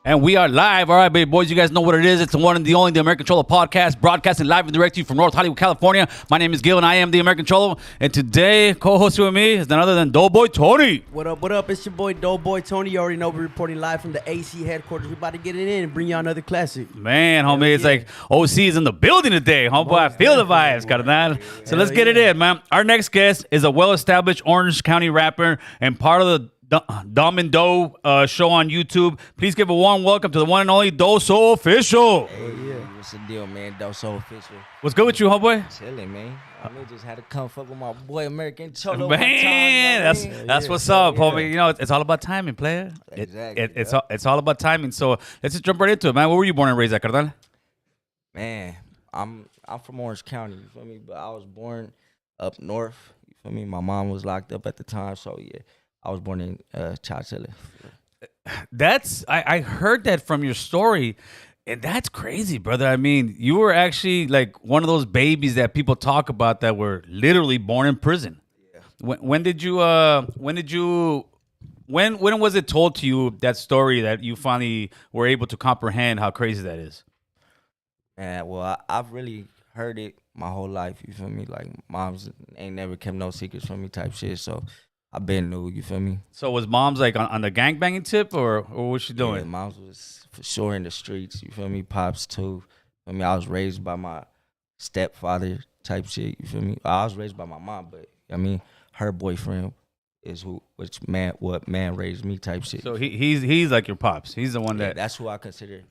And we are live. All right, baby boys, you guys know what it is. It's the one and the only, the American Cholo podcast, broadcasting live and direct to you from North Hollywood, California. My name is Gil, and I am the American Cholo. And today, co-hosting with me is none other than Doughboy Tony. What up, what up? It's your boy, Doughboy Tony. You already know we're reporting live from the AC headquarters. We're about to get it in and bring y'all another classic. Man, homie, it's like OC is in the building today, homeboy. I feel the vibes, carnal. So let's get it in, man. Our next guest is a well-established Orange County rapper and part of the Dom and Doe show on YouTube. Please give a warm welcome to the one and only Doughsoofficial. Hey, what's the deal, man? Doughsoofficial. What's good with you, homeboy? Chilling, man. I just had to come fuck with my boy American Cholo. Man, that's what's up, homie. You know, it's all about timing, player. Exactly. It's all about timing. So let's just jump right into it, man. Where were you born and raised at, carnal? Man, I'm from Orange County, you feel me? But I was born up north, you feel me? My mom was locked up at the time, so yeah. I was born in Chowchilla. I heard that from your story, and that's crazy, brother. I mean, you were actually like one of those babies that people talk about that were literally born in prison. Yeah. When was it told to you, that story, that you finally were able to comprehend how crazy that is? Man, well, I've really heard it my whole life, you feel me? Like, moms ain't never kept no secrets from me type shit, so I been new, you feel me? So was mom's like on the gangbanging tip, or what was she doing? Yeah, mom's was for sure in the streets, you feel me? Pops too. I mean, I was raised by my stepfather type shit, you feel me? I was raised by my mom, but I mean, her boyfriend is what man raised me type shit. So he's like your pops. He's the one that. That's who I consider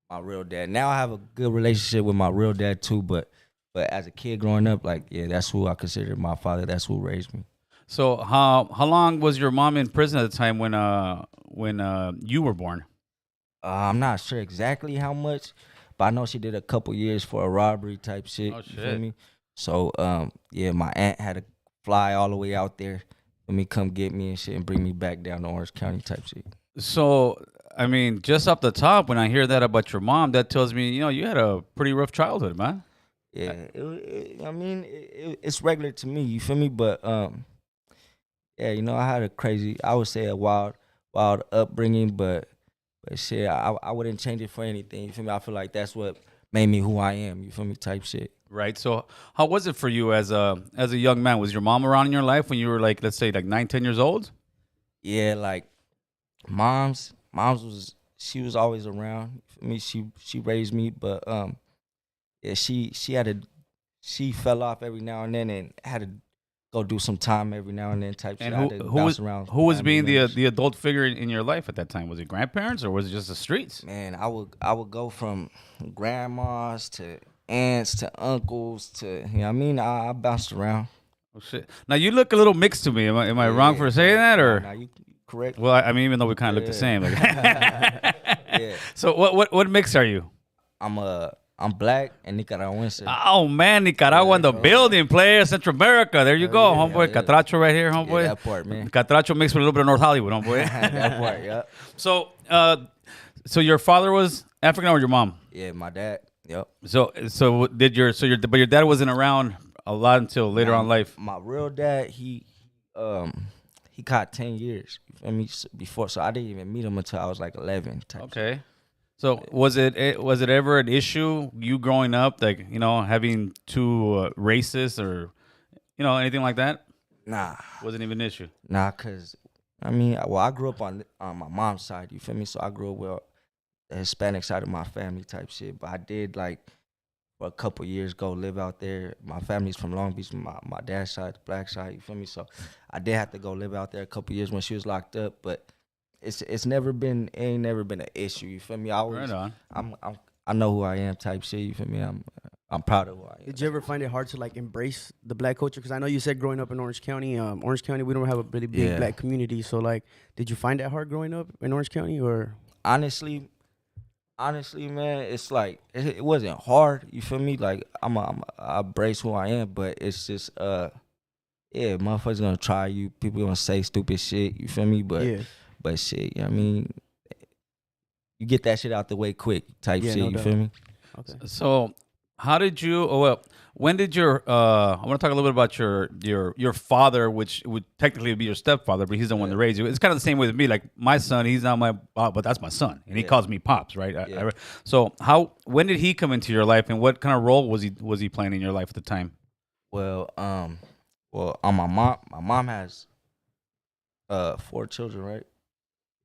my real dad. Now I have a good relationship with my real dad too, but as a kid growing up, like, yeah, that's who I consider my father. That's who raised me. So how long was your mom in prison at the time when you were born? I'm not sure exactly how much, but I know she did a couple years for a robbery type shit. Oh shit! You feel me? So yeah, my aunt had to fly all the way out there for me, come get me and shit, and bring me back down to Orange County type shit. So I mean, just off the top, when I hear that about your mom, that tells me, you know, you had a pretty rough childhood, man. Yeah, it's regular to me. You feel me? But yeah, you know, I had I would say a wild upbringing, but shit, I wouldn't change it for anything. You feel me? I feel like that's what made me who I am. You feel me? Type shit. Right. So how was it for you as a young man? Was your mom around in your life when you were like, let's say, like 9, 10 years old? Yeah, like mom's was always around. For me, she raised me, but yeah, she fell off every now and then and had to go do some time every now and then type shit. And who was being the adult figure in your life at that time? Was it grandparents or was it just the streets? Man, I would go from grandmas to aunts to uncles to, you know what I mean? I bounced around. Oh shit! Now you look a little mixed to me. Am I wrong for saying that, or? Nah, you correct. Well, I mean, even though we kind of look the same. Like Yeah. So what mix are you? I'm black and Nicaraguan. Oh man, Nicaragua in the building, player, Central America. There you go, homeboy. Yeah. Catracho right here, homeboy. Yeah, that part, man. Catracho mixed with a little bit of North Hollywood, homeboy. That part, yeah. So your father was African or your mom? Yeah, my dad. Yep. So but your dad wasn't around a lot until later on in life. My real dad, he caught 10 years. You feel me? Before, so I didn't even meet him until I was like 11. Okay. Shit. So was it ever an issue, you growing up, like, you know, having two races or, you know, anything like that? Nah. Wasn't even an issue? Nah, because, I mean, I grew up on my mom's side, you feel me? So I grew up with the Hispanic side of my family type shit. But I did, like, for a couple years go live out there. My family's from Long Beach, my dad's side, the black side, you feel me? So I did have to go live out there a couple years when she was locked up, but it ain't never been an issue. You feel me? I always, right on. I know who I am, type shit. You feel me? I'm proud of who I am. Did you ever find it hard to like embrace the black culture? Because I know you said growing up in Orange County, we don't have a really big black community. So like, did you find that hard growing up in Orange County, or? Honestly, man, it's like it wasn't hard. You feel me? Like I embrace who I am, but it's just yeah, motherfuckers gonna try you. People gonna say stupid shit. You feel me? But yeah. But shit, you know what I mean? You get that shit out the way quick type shit, no you doubt. Feel me? Okay. So how did you? Oh well, when did your? I want to talk a little bit about your father, which would technically be your stepfather, but he's the one that raised you. It's kind of the same way with me. Like my son, he's not my, but that's my son, and he calls me pops, right? So when did he come into your life, and what kind of role was he playing in your life at the time? Well, on my mom has 4 children, right?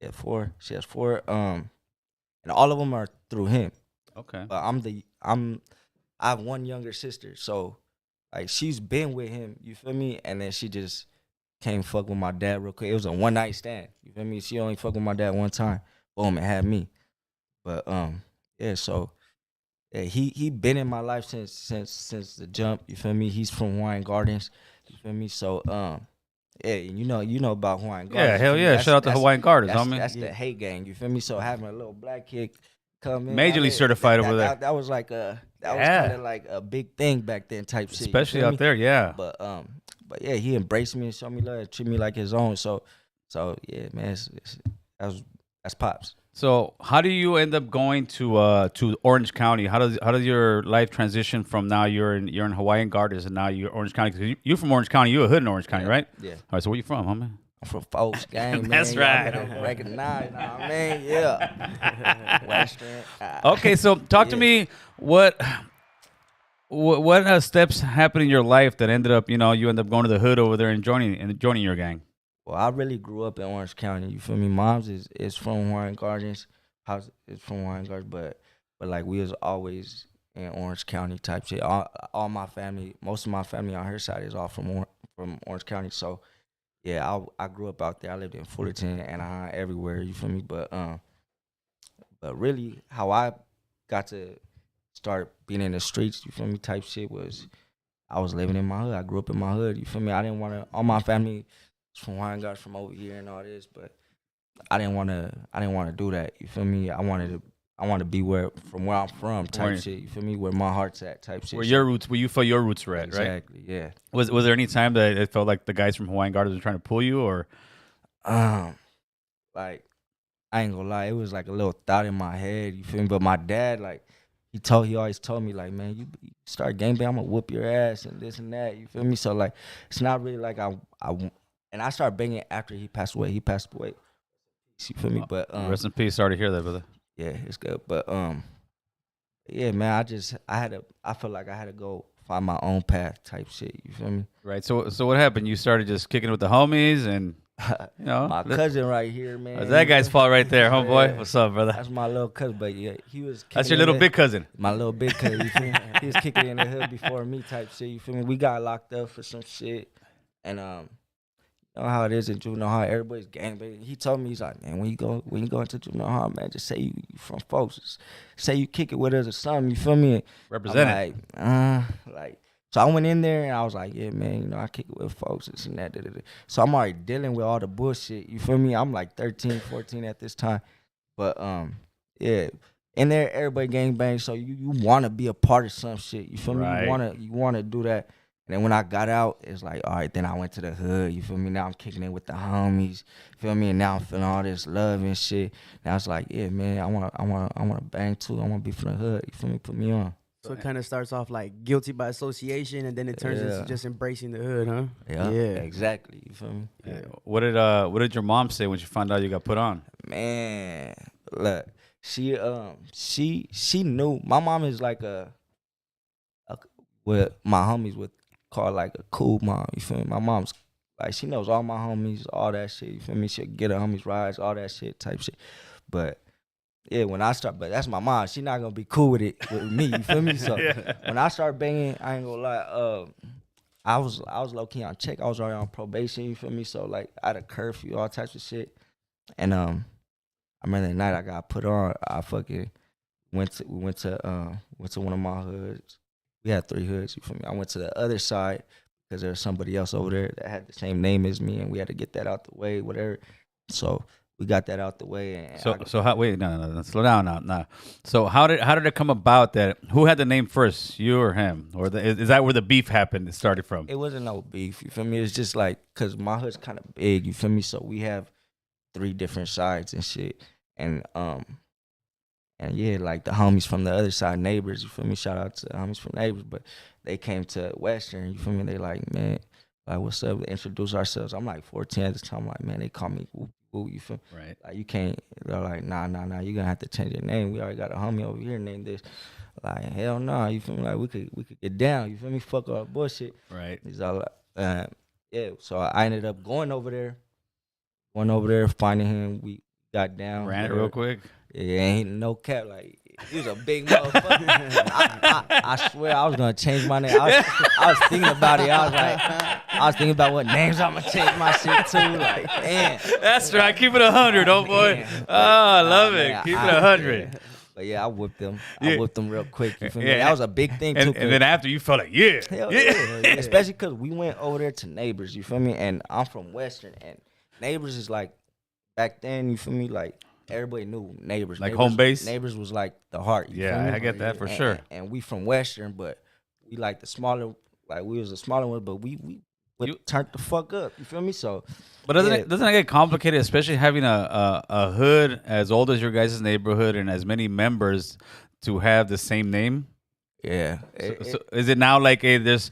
Yeah, 4. She has 4. And all of them are through him. Okay. But I have one younger sister, so like she's been with him. You feel me? And then she just came fuck with my dad real quick. It was a one night stand. You feel me? She only fucked with my dad one time. Boom, and had me. But yeah. So yeah, he been in my life since the jump. You feel me? He's from Hawaiian Gardens. You feel me? So yeah, you know about Hawaiian Gardens. Yeah, hell yeah! Shout out to Hawaiian Gardens, homie. That's the hate gang. You feel me? So having a little black kid come in, Majorly certified over there. That was like was kind of like a big thing back then, type shit. Especially out there, yeah. But yeah, he embraced me and showed me love, treat me like his own. So yeah, man, that's pops. So how do you end up going to Orange County? How does your life transition from now you're in Hawaiian Gardens and now you're Orange County? 'Cause you're from Orange County. You're a hood in Orange County, right? Yeah. All right. So where you from, homie? I'm from Folks Gang, man. That's Y'all right. better recognize, you know what I mean? Yeah. Western. Okay, so talk to me. What steps happened in your life that ended up, you end up going to the hood over there and joining your gang? Well, I really grew up in Orange County. You feel me? Mom's is from Hawaiian Gardens. House is from Hawaiian Gardens, but like we was always in Orange County type shit. All my family, most of my family on her side is all from Orange County. So yeah, I grew up out there. I lived in Fullerton, Anaheim, everywhere. You feel me? But really, how I got to start being in the streets, you feel me, type shit was I was living in my hood. I grew up in my hood. You feel me? I didn't want to. All my family is from Hawaiian Gardens, from over here and all this, but I didn't want to do that. You feel me? I wanted to be from where I'm from, type shit. You feel me? Where my heart's at, type shit. Where you feel your roots were at, right? Exactly. Yeah. Was there any time that it felt like the guys from Hawaiian Gardens were trying to pull you, or? Like I ain't gonna lie, it was like a little thought in my head. You feel me? But my dad, like he always told me, like, man, you start gangbang, I'm gonna whoop your ass and this and that. You feel me? So like, it's not really like and I started banging after he passed away. He passed away. You feel me? But rest in peace. Sorry to hear that, brother. Yeah, it's good. But yeah, man, I felt like I had to go find my own path, type shit. You feel me? Right. So what happened? You started just kicking it with the homies, and my cousin right here, man. That's that guy's fault right there, homeboy. Yeah. What's up, brother? That's my little cousin, but yeah, he was. That's your little big cousin. My little big cousin. You feel me? He was kicking in the hood before me, type shit. You feel me? We got locked up for some shit, and you know how it is in juvenile hall. Everybody's gangbanging. He told me, he's like, man, when you go into juvenile hall, man, just say you from folks. Just say you kick it with us or something. You feel me? Represent it. So I went in there and I was like, yeah, man, I kick it with folks, this and that. Da, da, da. So I'm already dealing with all the bullshit. You feel me? I'm like 13, 14 at this time. But yeah, in there everybody gangbang. So you want to be a part of some shit. You feel me? Right. You wanna do that. And then when I got out, it's like, all right, then I went to the hood, you feel me? Now I'm kicking it with the homies, you feel me? And now I'm feeling all this love and shit. Now it's like, yeah, man, I wanna bang too. I wanna be from the hood, you feel me? Put me on. So it kind of starts off like guilty by association, and then it turns into just embracing the hood, huh? Yeah, exactly. You feel me? Yeah. What did your mom say when she found out you got put on? Man, look, she knew. My mom is like what my homies would call like a cool mom. You feel me? My mom's like, she knows all my homies, all that shit. You feel me? She'll get her homies rides, all that shit, type shit. But yeah, but that's my mom. She not gonna be cool with it with me. You feel me? So when I start banging, I ain't gonna lie. I was low key on check. I was already on probation. You feel me? So like I had a curfew, all types of shit. And I remember that night I got put on. I fucking went to one of my hoods. We had 3 hoods. You feel me? I went to the other side because there was somebody else over there that had the same name as me, and we had to get that out the way, whatever. So we got that out the way. And so how? Wait, no, slow down now. So how did it come about that? Who had the name first, you or him, or is that where the beef happened? It started from? It wasn't no beef. You feel me? It's just like because my hood's kind of big. You feel me? So we have 3 different sides and shit, and And yeah, like the homies from the other side, neighbors, you feel me? Shout out to the homies from neighbors, but they came to Western, you feel me? They like, man, like, what's up? They introduce ourselves. I'm like 14 at the time. Like, man, they call me woo, woo, you feel me? Right. Like, you can't, they're like, nah, you're gonna have to change your name. We already got a homie over here named this. Like, hell no, you feel me? Like, we could get down, you feel me? Fuck all bullshit. Right. He's all like, yeah, so I ended up going over there, finding him. We got down. Ran it real quick. Yeah, ain't no cap. Like, he was a big motherfucker. I swear I was gonna change my name. I was thinking about it. I was thinking about what names I'm gonna change my shit to. Like, damn. That's right. Keep it 100, oh boy. Man. Oh, I love it. Man, Keep it 100. But yeah, I whipped them. Yeah. I whipped them real quick. You feel me? Yeah. That was a big thing too. And then after you felt like, yeah. Hell yeah. Especially because we went over there to Neighbors, you feel me? And I'm from Western, and Neighbors is like, back then, you feel me? Like, everybody knew Neighbors. Like Neighbors, home base? Neighbors was like the heart. You feel me? Yeah, I get that for sure. And we from Western, but we like the smaller, like we was the smaller one, but we turned the fuck up. You feel me? So, But doesn't it get complicated, especially having a hood as old as your guys' neighborhood and as many members to have the same name? yeah. So is it now like, hey, let's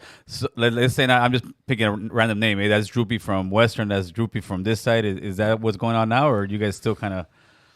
say now I'm just picking a random name. Hey, that's Droopy from Western. That's Droopy from this side. Is that what's going on now, or are you guys still kind of?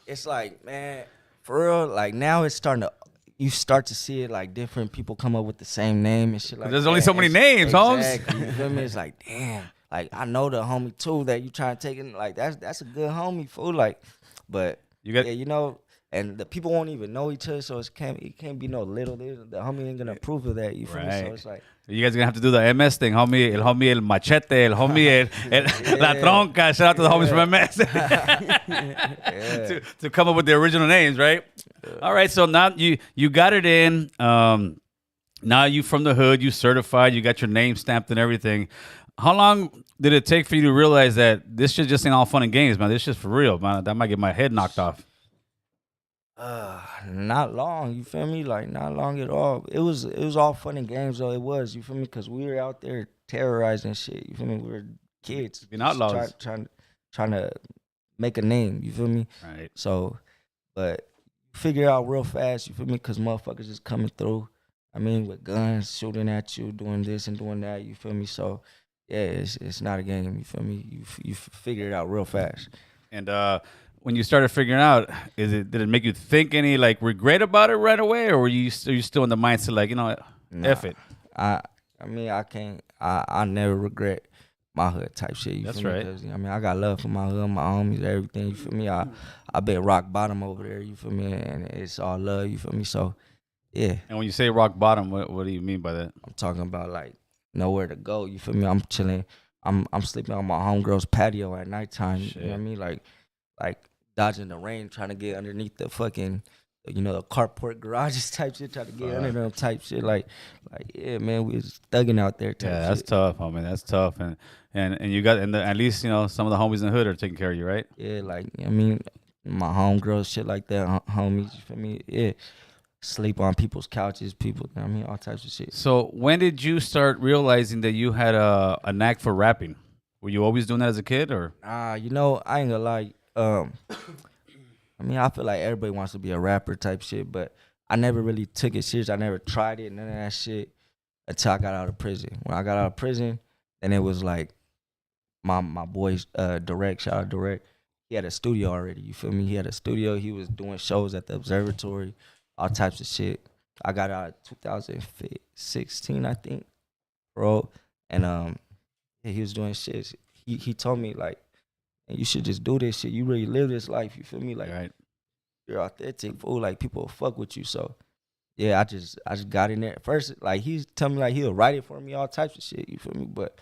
It's like, man, for real, like now it's starting to, you start to see it like different people come up with the same name and shit like that. There's only so many names, Holmes. Exactly. You feel me? It's like, damn, like I know the homie too that you trying to take in, like that's a good homie, fool. Like, but yeah, you know, and the people won't even know each other, so it can't be no little. The homie ain't gonna approve of that. You feel me? So it's like, you guys are gonna have to do the MS thing, homie. El homie, el machete, el homie, la tronca. Shout out to the homies from MS to come up with the original names, right? All right, so now you got it in. Now you from the hood, you certified, you got your name stamped and everything. How long did it take for you to realize that this shit just ain't all fun and games, man? This shit's for real, man. That might get my head knocked off. Not long, you feel me? Like, not long at all. It was all fun and games, though. It was, you feel me? Because we were out there terrorizing shit, you feel me? We were kids. Being outlaws. Trying to make a name, you feel me? Right. So, but figure out real fast, you feel me? Because motherfuckers is coming through, I mean, with guns, shooting at you, doing this and doing that, you feel me? So, yeah, it's not a game, you feel me? You figure it out real fast. And when you started figuring out, did it make you think any like regret about it right away, or are you still in the mindset like, you know, F it? I mean, I never regret my hood type shit. You That's feel right. Me? 'Cause, I mean, I got love for my hood, my homies, everything. You feel me? I been rock bottom over there. You feel me? And it's all love. You feel me? So, yeah. And when you say rock bottom, what do you mean by that? I'm talking about like nowhere to go. You feel me? I'm chilling. I'm sleeping on my homegirl's patio at nighttime. Shit. You know what I mean? Like dodging the rain, trying to get underneath the fucking, you know, the carport garages type shit, trying to get under them type shit. Like yeah, man, we was thugging out there. Type Yeah, that's shit. tough, homie. That's tough. And you got at least, you know, some of the homies in the hood are taking care of you, right? Yeah, like, I mean, my homegirls, shit like that, homies, you feel me? Yeah. Sleep on people's couches, I mean, all types of shit. So when did you start realizing that you had a knack for rapping? Were you always doing that as a kid, or? You know, I ain't gonna lie. I mean, I feel like everybody wants to be a rapper type shit, but I never really took it serious. I never tried it, none of that shit, until I got out of prison. When I got out of prison, then it was like my boy, Direct, shout out Direct. He had a studio already, you feel me? He had a studio. He was doing shows at the observatory, all types of shit. I got out in 2016, I think, bro. And yeah, he was doing shit. He told me, like, you should just do this shit. You really live this life, you feel me? Like, Right. You're authentic, fool. Like, people will fuck with you. So, yeah, I just got in there. First, like, he's telling me, like, he'll write it for me, all types of shit, you feel me? But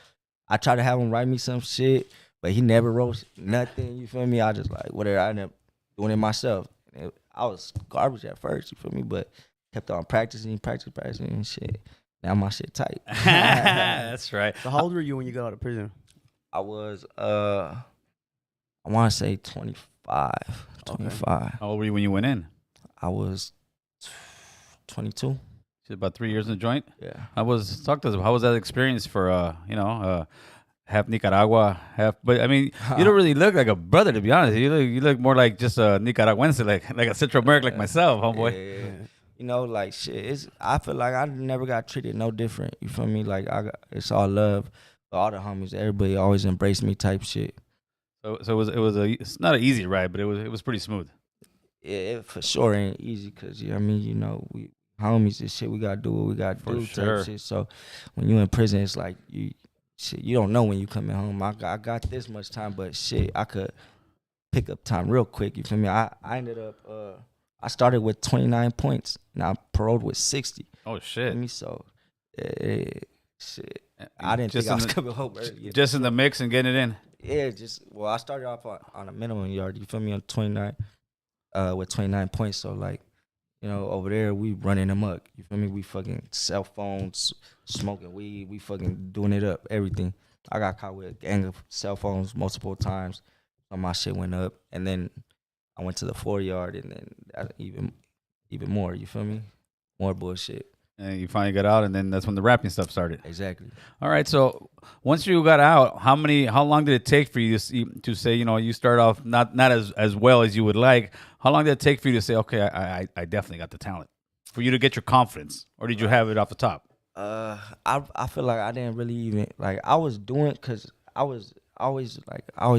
I tried to have him write me some shit, but he never wrote nothing, you feel me? I just, like, whatever, I ended up doing it myself. I was garbage at first, you feel me? But kept on practicing and shit. Now my shit tight. That's right. So how old were you when you got out of prison? I was, I want to say 25. How old were you when you went in? I was 22. About 3 years in the joint. Yeah. How was that experience for half Nicaragua, half. But I mean, you don't really look like a brother, to be honest. You look more like just a Nicaraguense, like a Central American, like myself, homeboy. Yeah. You know, like shit. I feel like I never got treated no different. You feel me? Like it's all love. All the homies, everybody always embraced me, type shit. So it's not an easy ride, but it was pretty smooth. Yeah, it for sure ain't easy, cause I mean, you know, we homies and shit. We gotta do what we gotta do, sure. type shit. So when you in prison, it's like you don't know when you coming home. I got this much time, but shit, I could pick up time real quick. You feel me? I ended up I started with 29 points, and I paroled with 60. Oh shit! You feel me? So shit, I didn't think I was coming home early. Just in the mix and getting it in. Yeah, I started off on a minimum yard. You feel me? On 29, with 29 points. So like, you know, over there we running amok. You feel me? We fucking cell phones, smoking weed. We fucking doing it up. Everything. I got caught with a gang of cell phones multiple times. So my shit went up, and then I went to the 4-yard, and then even more. You feel me? More bullshit. And you finally got out, and then that's when the rapping stuff started. Exactly. All right. So once you got out, how long did it take for you to say, you know, you start off not as well as you would like? How long did it take for you to say, okay, I definitely got the talent, for you to get your confidence, or did you have it off the top? I feel like I didn't really even like I was doing because I always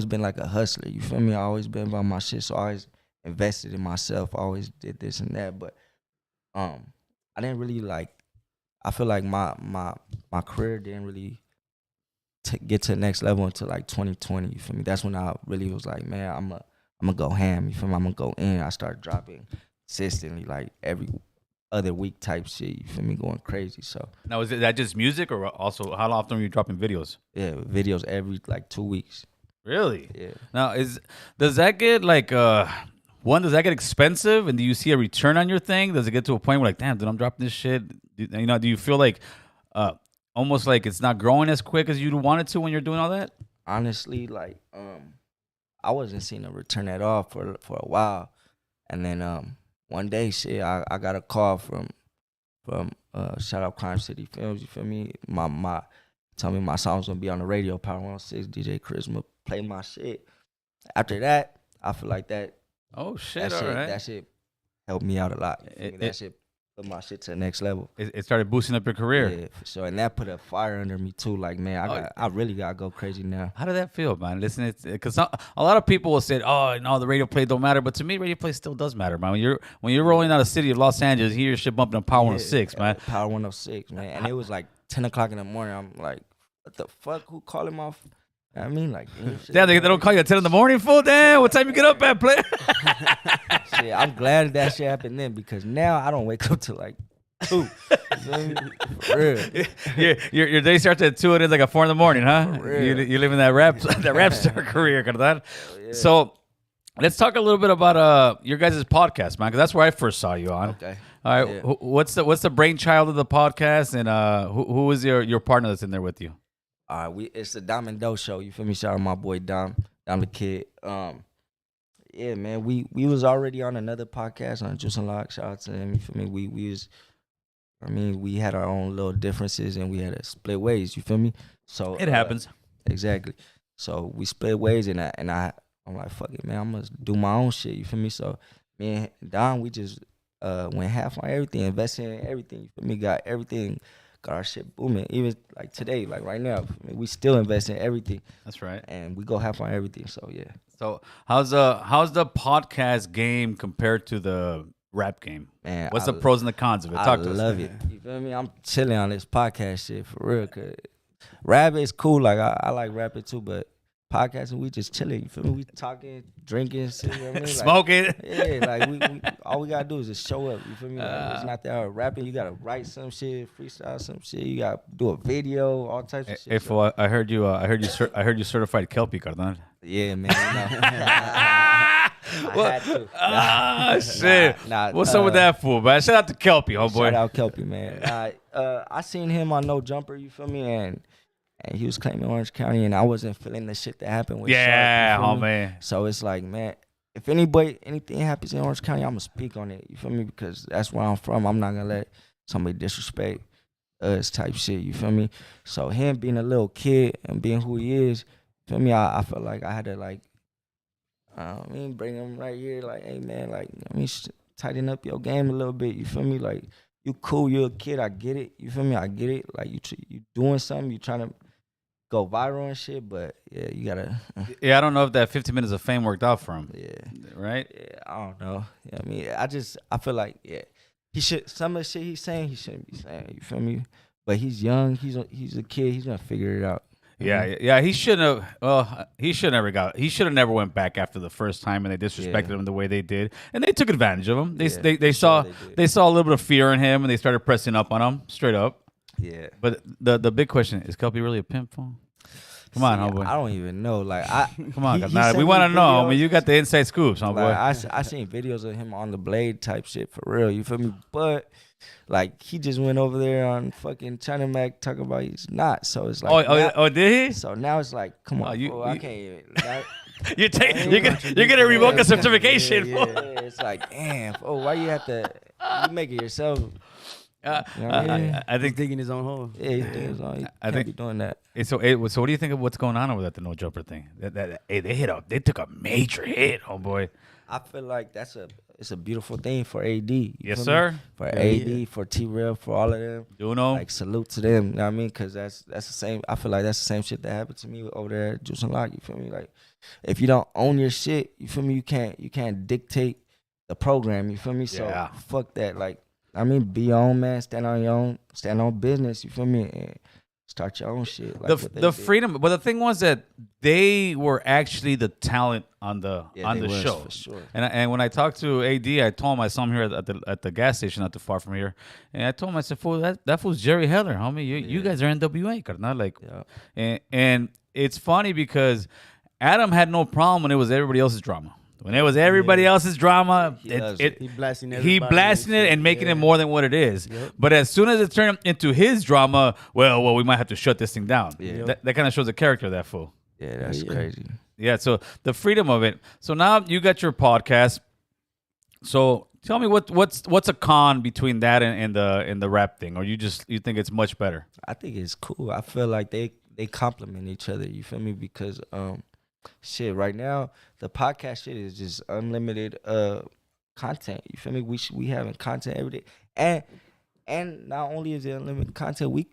been like a hustler. You feel me? I always been about my shit, so I always invested in myself. I always did this and that, but I didn't really like. I feel like my career didn't really get to the next level until like 2020. You feel me? That's when I really was like, man, I'm gonna go ham. You feel me? I'm gonna go in. I started dropping consistently, like every other week type shit. You feel me? Going crazy. So Now, is that just music, or also how often are you dropping videos? yeah, videos every like 2 weeks. Really? Yeah. Now, does that get like does that get expensive, and do you see a return on your thing? Does it get to a point where like, damn, dude, I'm dropping this shit? Do you feel like almost like it's not growing as quick as you'd want it to when you're doing all that? Honestly, like I wasn't seeing a return at all for a while, and then one day, shit, I got a call from shout out Crime City Films. You feel me? My tell me my song's gonna be on the radio. Power 106, DJ Charisma, play my shit. After that, I feel like that. Oh shit! That shit helped me out a lot. That shit put my shit to the next level. It started boosting up your career. Yeah, for sure. And that put a fire under me too. Like, man, I really gotta go crazy now. How did that feel, man? Listen, because a lot of people will say, "Oh, no, the radio play don't matter," but to me, radio play still does matter, man. When you're rolling out of the city of Los Angeles, you hear your shit bumping on Power 106, man. Power 106, man. And it was like 10 o'clock in the morning. I'm like, what the fuck? Who calling my? I mean, like, damn, they don't call you at 10 in the morning, fool. Damn, what time you get up at, player? Shit, I'm glad that shit happened then, because now I don't wake up till like 2. For real. Your day starts at 2 and it's like at 4 in the morning, huh? For real. You live in that rap star career, carnal. Yeah. So let's talk a little bit about your guys' podcast, man, because that's where I first saw you on. Okay. All right. Yeah. What's the brainchild of the podcast, and who is your partner that's in there with you? It's the Dom and Doe show. You feel me? Shout out my boy Dom the Kid. Yeah, man, we was already on another podcast on Juice and Lock. Shout out to him. You feel me? We had our own little differences, and we had to split ways. You feel me? So it happens. Exactly. So we split ways, and I'm like, fuck it, man. I'm gonna do my own shit. You feel me? So me and Dom, we just went half on everything, invested in everything. You feel me? Got everything. Got our shit booming. Even like today, like right now, we still invest in everything. That's right. And we go half on everything. So yeah. So how's the podcast game compared to the rap game? Man, what's the pros and the cons of it? Talk to us. I love it. You feel me? I'm chilling on this podcast shit for real. Cause rap is cool. Like I like rapping too, but podcasting, we just chilling. You feel me? We talking, drinking, shit, you know what I mean? Smoking. Like, yeah, like we all we gotta do is just show up. You feel me? Like, it's not that hard. Rapping, you gotta write some shit, freestyle some shit. You gotta do a video, all types of shit. Hey, fool, I heard you certified Kelpie, carnal. Yeah, man. I had to. Shit. What's up with that fool, man? Shout out to Kelpie, homeboy. Shout out Kelpie, man. I seen him on No Jumper. You feel me? And he was claiming Orange County, and I wasn't feeling the shit that happened with yeah, Shark, homie. So it's like, man, if anything happens in Orange County, I'm gonna speak on it. You feel me? Because that's where I'm from. I'm not gonna let somebody disrespect us type shit. You feel me? So him being a little kid and being who he is, feel me? I felt like I had to like, I mean, bring him right here. Like, hey man, like tighten up your game a little bit. You feel me? Like you cool, you're a kid. I get it. You feel me? I get it. Like you doing something. You trying to go viral and shit. But yeah, you gotta. Yeah, I don't know if that 15 minutes of fame worked out for him. Yeah. Right. Yeah, I don't know. Yeah, I mean, I feel like he should some of the shit he's saying he shouldn't be saying. You feel me? But he's young. He's a kid. He's gonna figure it out. Yeah. He shouldn't have. Well, he should have never went back after the first time, and they disrespected him the way they did, and they took advantage of him. They saw a little bit of fear in him, and they started pressing up on him straight up. Yeah. But the big question is Kelpie really a pimp? Phone? Come on, homeboy. I don't even know. Like come on, we want to know. I mean, you got the inside scoops, homeboy. Like, I seen videos of him on the blade type shit for real. You feel me? But like he just went over there on fucking China Mac talking about he's not. So it's like, oh, did he? So now it's like, come on, I can't even. You're gonna revoke a certification. Yeah, it's like, damn. Oh, why you have to? You make it yourself. I think digging his own hole. Yeah, he's digging his own. He can't be doing that. So what do you think of what's going on over that the no jumper thing? Hey, they took a major hit, homeboy. I feel like it's a beautiful thing for AD. Yes, sir. Me? For AD, for T-Rail, for all of them. You know, like salute to them. You know what I mean? Because that's the same. I feel like that's the same shit that happened to me over there at Juice and Lock. You feel me? Like if you don't own your shit, you feel me? You can't dictate the program. You feel me? So fuck that. Like I mean, be your own man. Stand on your own. Stand on business. You feel me? And start your own shit. Like the freedom, but the thing was that they were actually the talent on the show. For sure. And when I talked to AD, I told him I saw him here at the gas station, not too far from here. And I told him, I said, "Fool, that fool's Jerry Heller, homie. You guys are NWA, carnal." Like, and it's funny because Adam had no problem when it was everybody else's drama. When it was everybody else's drama, he blasting it and making it more than what it is. Yep. But as soon as it turned into his drama, well, we might have to shut this thing down. Yeah. That kind of shows the character of that fool. Yeah, that's crazy. Yeah, so the freedom of it. So now you got your podcast. So tell me what's a con between that and the rap thing, or you think it's much better? I think it's cool. I feel like they complement each other. You feel me? Because shit, right now the podcast shit is just unlimited content. You feel me? We having content every day, and not only is it unlimited content, we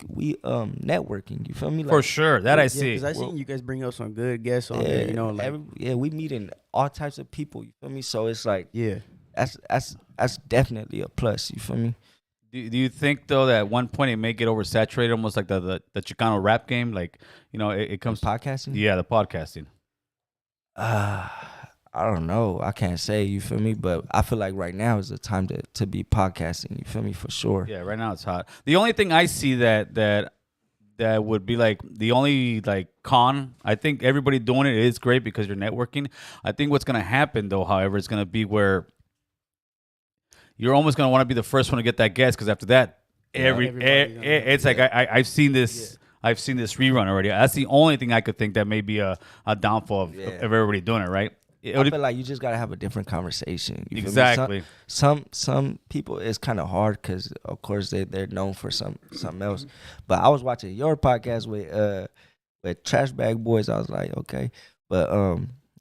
networking. You feel me? Like, for sure, that I see. Because I seen you guys bring up some good guests on there. You know, like we meeting all types of people. You feel me? So it's like that's definitely a plus. You feel me? Do you think though that at one point it may get oversaturated, almost like the Chicano rap game? Like, you know, it comes to podcasting. Yeah, the podcasting. I don't know. I can't say, you feel me? But I feel like right now is the time to be podcasting, you feel me? For sure. Yeah, right now it's hot. The only thing I see that would be like the only like con, I think everybody doing it is great because you're networking. I think what's going to happen though, however, is going to be where you're almost going to want to be the first one to get that guest, because after that, it's like I've seen this. Yeah. I've seen this rerun already. That's the only thing I could think that may be a downfall of everybody doing it, right? I feel like you just gotta have a different conversation. You exactly. Some people it's kind of hard because of course they're known for something else. But I was watching your podcast with Trash Bag Boys. I was like, okay, but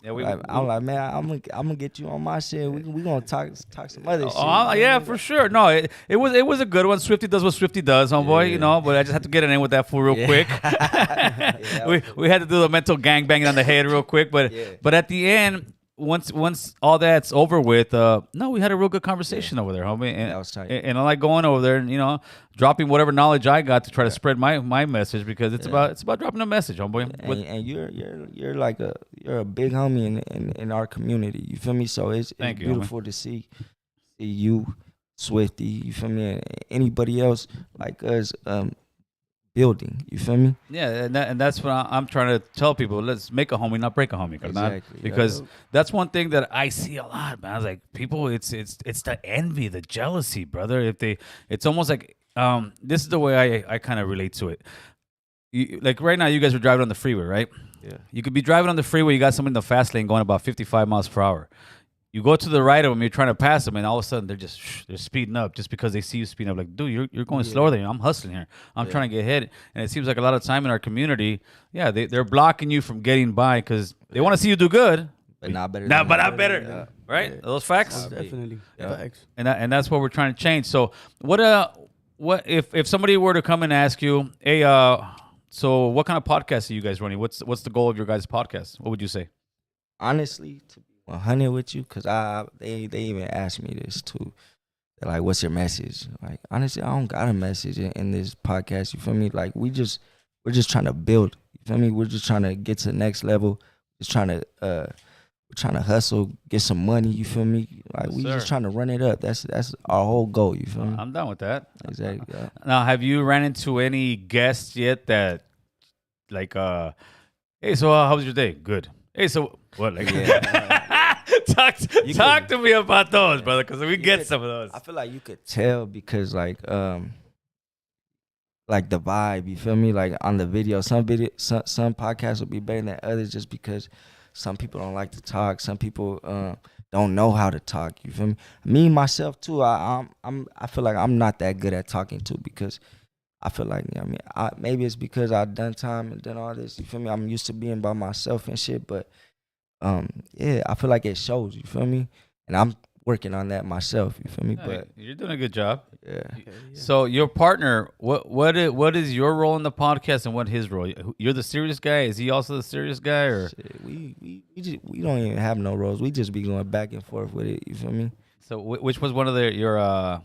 I'm like, man, I'm gonna get you on my shit. We gonna talk some other shit. Oh yeah, for sure. No, it was a good one. Swifty does what Swifty does, homeboy. You know, but I just had to get it in with that fool real quick. we had to do the mental gangbanging on the head real quick, but at the end, once all that's over with, no, we had a real good conversation over there, homie. And, that was tight. And I like going over there and, you know, dropping whatever knowledge I got to try to spread my message, because it's about dropping a message, homeboy. And you're like you're a big homie in our community. You feel me? So it's beautiful to see you, Swifty. You feel me? And anybody else like us. Building, you feel me? Yeah, and that's what I'm trying to tell people. Let's make a homie, not break a homie. Exactly. Because that's one thing that I see a lot, man. I was like, people, it's the envy, the jealousy, brother. It's almost like this is the way I kind of relate to it. Like right now, you guys are driving on the freeway, right? Yeah. You could be driving on the freeway. You got someone in the fast lane going about 55 miles per hour. you go to the right of them, you're trying to pass them, and all of a sudden they're speeding up just because they see you speeding up. Like, dude, you're going slower than me. I'm hustling here. I'm trying to get ahead. And it seems like a lot of time in our community, they're blocking you from getting by because they want to see you do good. But not better. But not better. Right? Those facts. Definitely. Yeah. Facts. And that's what we're trying to change. So what if somebody were to come and ask you, hey, so what kind of podcast are you guys running? What's the goal of your guys' podcast? What would you say? Honestly, to be 100 with you, because they even asked me this too. They're like, what's your message? Like, honestly, I don't got a message in this podcast. You feel me? Like, we're just trying to build. You feel me? We're just trying to get to the next level. We're trying to hustle, get some money. You feel me? Like, Yes, we sir. just trying to run it up. That's our whole goal. You feel me? I'm down with that. Exactly. Yeah. Now, have you ran into any guests yet that, like, hey, so how was your day? Good. Hey, so what? Like, talk to me about those, brother, because we get some of those. I feel like you could tell because like the vibe. You feel me? Like on the video, some podcasts will be better than others just because some people don't like to talk. Some people don't know how to talk. You feel me? Me myself too. I feel like I'm not that good at talking too because I feel like maybe it's because I've done time and done all this. You feel me? I'm used to being by myself and shit. But I feel like it shows. You feel me? And I'm working on that myself. You feel me? Yeah, But you're doing a good job. yeah. So your partner, what is your role in the podcast and what his role? You're the serious guy. Is he also the serious guy, or Shit, we don't even have no roles. We just be going back and forth with it. You feel me? so? Which was one of your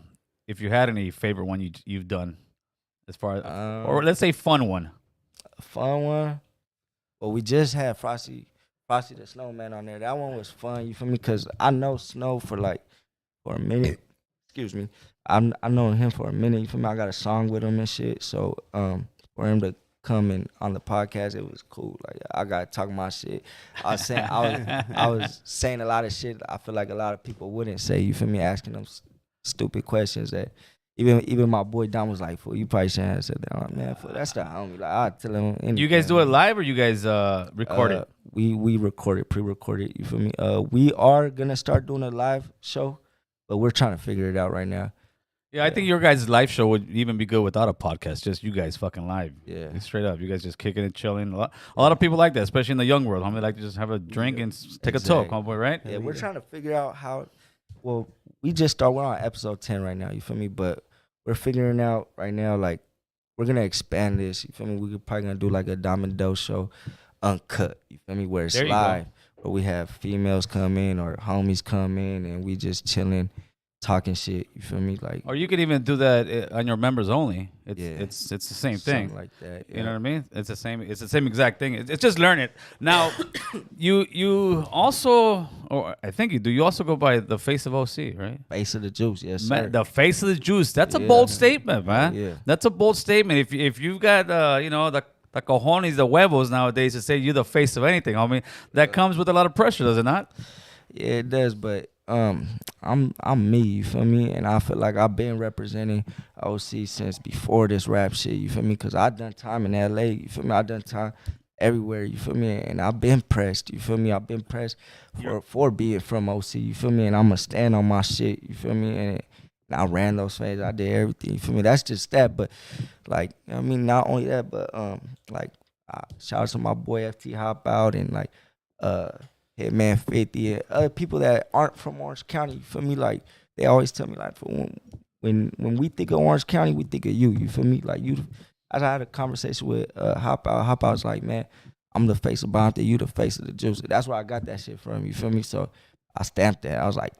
if you had any favorite one you've done, as far as, or let's say fun one. A fun one. Well, we just had Frosty the Snowman on there. That one was fun. You feel me? Cause I know Snow for a minute. Excuse me. I known him for a minute. You feel me? I got a song with him and shit. So for him to come in on the podcast, it was cool. Like, I got to talk my shit. I was saying a lot of shit I feel like a lot of people wouldn't say. You feel me? Asking them stupid questions that even my boy Don was like, "Fool, you probably shouldn't have said that." I'm like, man, fool, that's the homie. Like, I tell him anything. You guys do it live or you guys record it? We record it, pre-record it. You feel me? We are gonna start doing a live show, but we're trying to figure it out right now. Yeah, I think your guys' live show would even be good without a podcast. Just you guys fucking live. Yeah. Straight up. You guys just kicking and chilling. A lot of people like that, especially in the young world. They like to just have a drink and take a talk, Exactly. homeboy, right? Yeah, we're trying to figure out how. Well, we just started. We're on episode 10 right now. You feel me? But we're figuring out right now. Like, we're gonna expand this. You feel me? We're probably gonna do like a Domino show, uncut. You feel me? Where it's There you live, where we have females come in or homies come in, and we just chilling, talking shit. You feel me? Like, Or you could even do that on your members only. It's Yeah. it's the same something thing. like that. You know what I mean? It's the same exact thing. It's just learn it. Now, you also, or I think you do. You also go by the face of OC, right? Face of the juice, yes, sir. Man, the face of the juice. That's a Yeah. bold statement, man. Yeah. That's a bold statement. If you've got the cojones, the huevos nowadays to say you're the face of anything, homie, that comes with a lot of pressure, does it not? Yeah, it does, but I'm me, you feel me? And I feel like I've been representing OC since before this rap shit, you feel me? Because I done time in LA, you feel me? I done time everywhere, you feel me? And I've been pressed, you feel me? I've been pressed for being from OC, you feel me? And I'm going to stand on my shit, you feel me? And I ran those phases, I did everything, you feel me? That's just that, but like, I mean, not only that, but like, shout out to my boy FT Hop Out and like, Hitman 50 and other people that aren't from Orange County, you feel me? Like, they always tell me, like, when we think of Orange County, we think of you feel me? Like, you, I had a conversation with Hop Out was like, man, I'm the face of Bonte, you the face of the juice. That's where I got that shit from, you feel me? So I stamped that. I was like,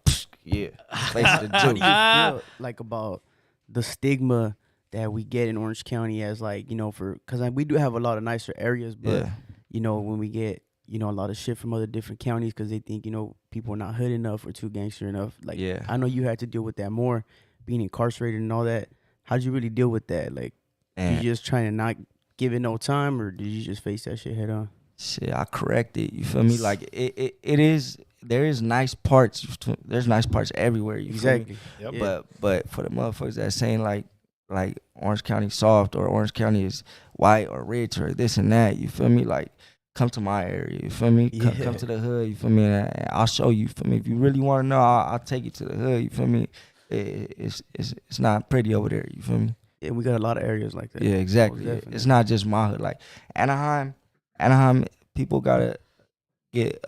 yeah, face of the How do juice. you feel like about the stigma that we get in Orange County as like, because we do have a lot of nicer areas, but Yeah. when we get a lot of shit from other different counties because they think people are not hood enough or too gangster enough. Like, Yeah. I know you had to deal with that more, being incarcerated and all that. How did you really deal with that? Like, And you just trying to not give it no time, or did you just face that shit head on? shit, I corrected. You feel me? Like it is. There is nice parts. There's nice parts everywhere. You feel me? Exactly. Yep. Yeah. But for the motherfuckers that saying like Orange County soft or Orange County is white or rich or this and that, you feel me? Like come to my area. You feel me? Yeah. Come to the hood. You feel me? And I'll show you. You feel me? If you really want to know, I'll take you to the hood. You feel me? It's not pretty over there. You feel me? Yeah, we got a lot of areas like that. Yeah, exactly. Most definitely. It's not just my hood. Like Anaheim, people gotta get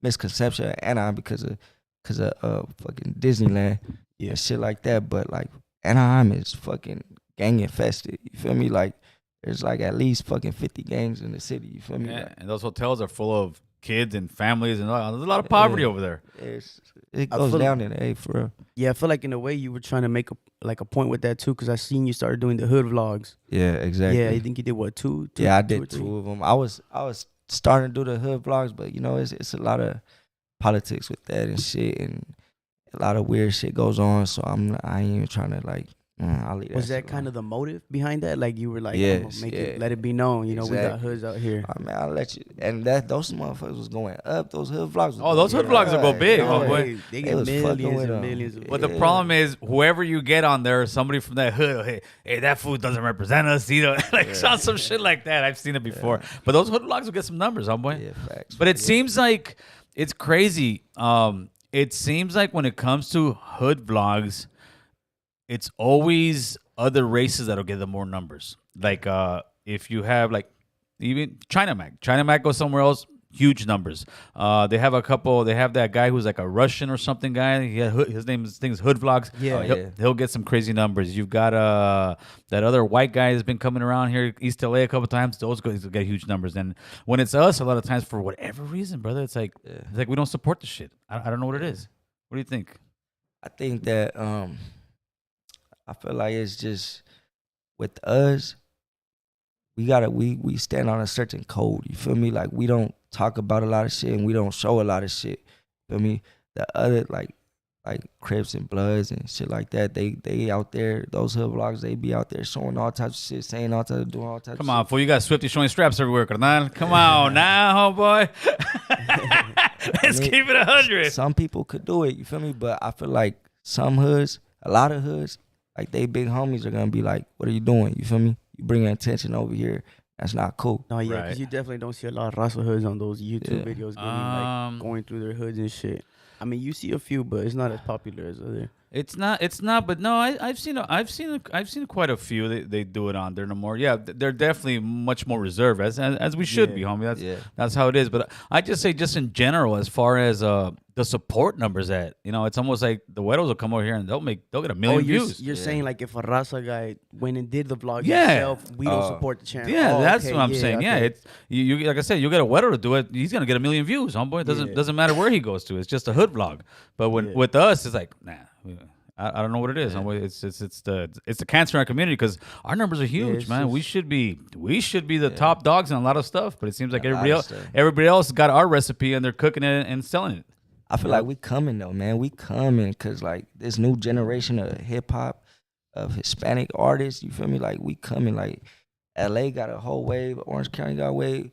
misconception of Anaheim because of fucking Disneyland and shit like that. But like Anaheim is fucking gang infested. You feel me? Like there's like at least fucking 50 gangs in the city. You feel me? Yeah, Like, and those hotels are full of kids and families, and there's a lot of poverty over there. it I goes feel- down in the A for real. Yeah, I feel like in a way you were trying to make a point with that too, because I seen you started doing the hood vlogs. Yeah, exactly. Yeah, I think you did what two? Yeah, I two or did three? 2 of them. I was starting to do the hood vlogs, but you know, it's a lot of politics with that and shit, and a lot of weird shit goes on. So I ain't even trying to like. I'll leave Was that shit kind alone. of the motive behind that? Like you were like, Yes, make yeah. it, let it be known. You know, we got Exactly. hoods out here. I mean, I'll let you. And those motherfuckers was going up. Those hood vlogs. Was Oh, those going hood vlogs will go up. big, Yeah. homeboy. They They get was fucking millions with and 'em. millions. Of But the Yeah. problem is, whoever you get on there, somebody from that hood, hey, that food doesn't represent us, you know, like some shit like that. I've seen it before. But those hood vlogs will get some numbers, homeboy. Yeah, facts. But it seems like it's crazy. It seems like when it comes to hood vlogs, it's always other races that'll get the more numbers. Like if you have like even China Mac goes somewhere else, huge numbers. They have a couple. They have that guy who's like a Russian or something guy. His name is Hood Vlogs. Yeah. He'll get some crazy numbers. You've got that other white guy that's been coming around here, East LA, a couple times. Those guys get huge numbers. And when it's us, a lot of times for whatever reason, brother, it's like we don't support the shit. I don't know what it is. What do you think? I think that I feel like it's just with us, we stand on a certain code. You feel me? Like we don't talk about a lot of shit and we don't show a lot of shit. Feel me? The other like Crips and Bloods and shit like that, they out there, those hood vlogs, they be out there showing all types of shit, saying all types, doing all types Come of on, fool. You got Swifty showing straps everywhere, carnal. Come on now, homeboy. Let's mean, keep it 100. Some people could do it, you feel me? But I feel like some hoods, a lot of hoods, like they big homies are gonna be like, what are you doing? You feel me? You bringing attention over here. That's not cool. No, yeah, Right. because you definitely don't see a lot of Rasta hoods on those YouTube Yeah. videos like going through their hoods and shit. I mean, you see a few, but it's not as popular as other. It's not. But no, I've seen quite a few. They do it on there no more. Yeah, they're definitely much more reserved as we should Yeah. be, homie. Yeah. That's how it is. But I just say, just in general, as far as the support numbers, it's almost like the Weddles will come over here and they'll get a million views. You're saying like if a Rasta guy went and did the vlog Yeah. himself, we don't support the channel. Yeah, Oh, that's okay, what I'm saying. Yeah, okay. it's you. Like I said, you get a Weddle to do it. He's gonna get a million views, homeboy. It doesn't matter where he goes to. It's just a hood vlog. But with us, it's like I don't know what it is. Homeboy. It's the cancer in our community because our numbers are huge, it's man. We should be the top dogs in a lot of stuff. But it seems like A lot everybody of else stuff. got our recipe and they're cooking it and selling it. I feel like we coming though, man. We coming because like this new generation of hip hop, of Hispanic artists. You feel me? Like we coming. Like LA got a whole wave. Orange County got a wave.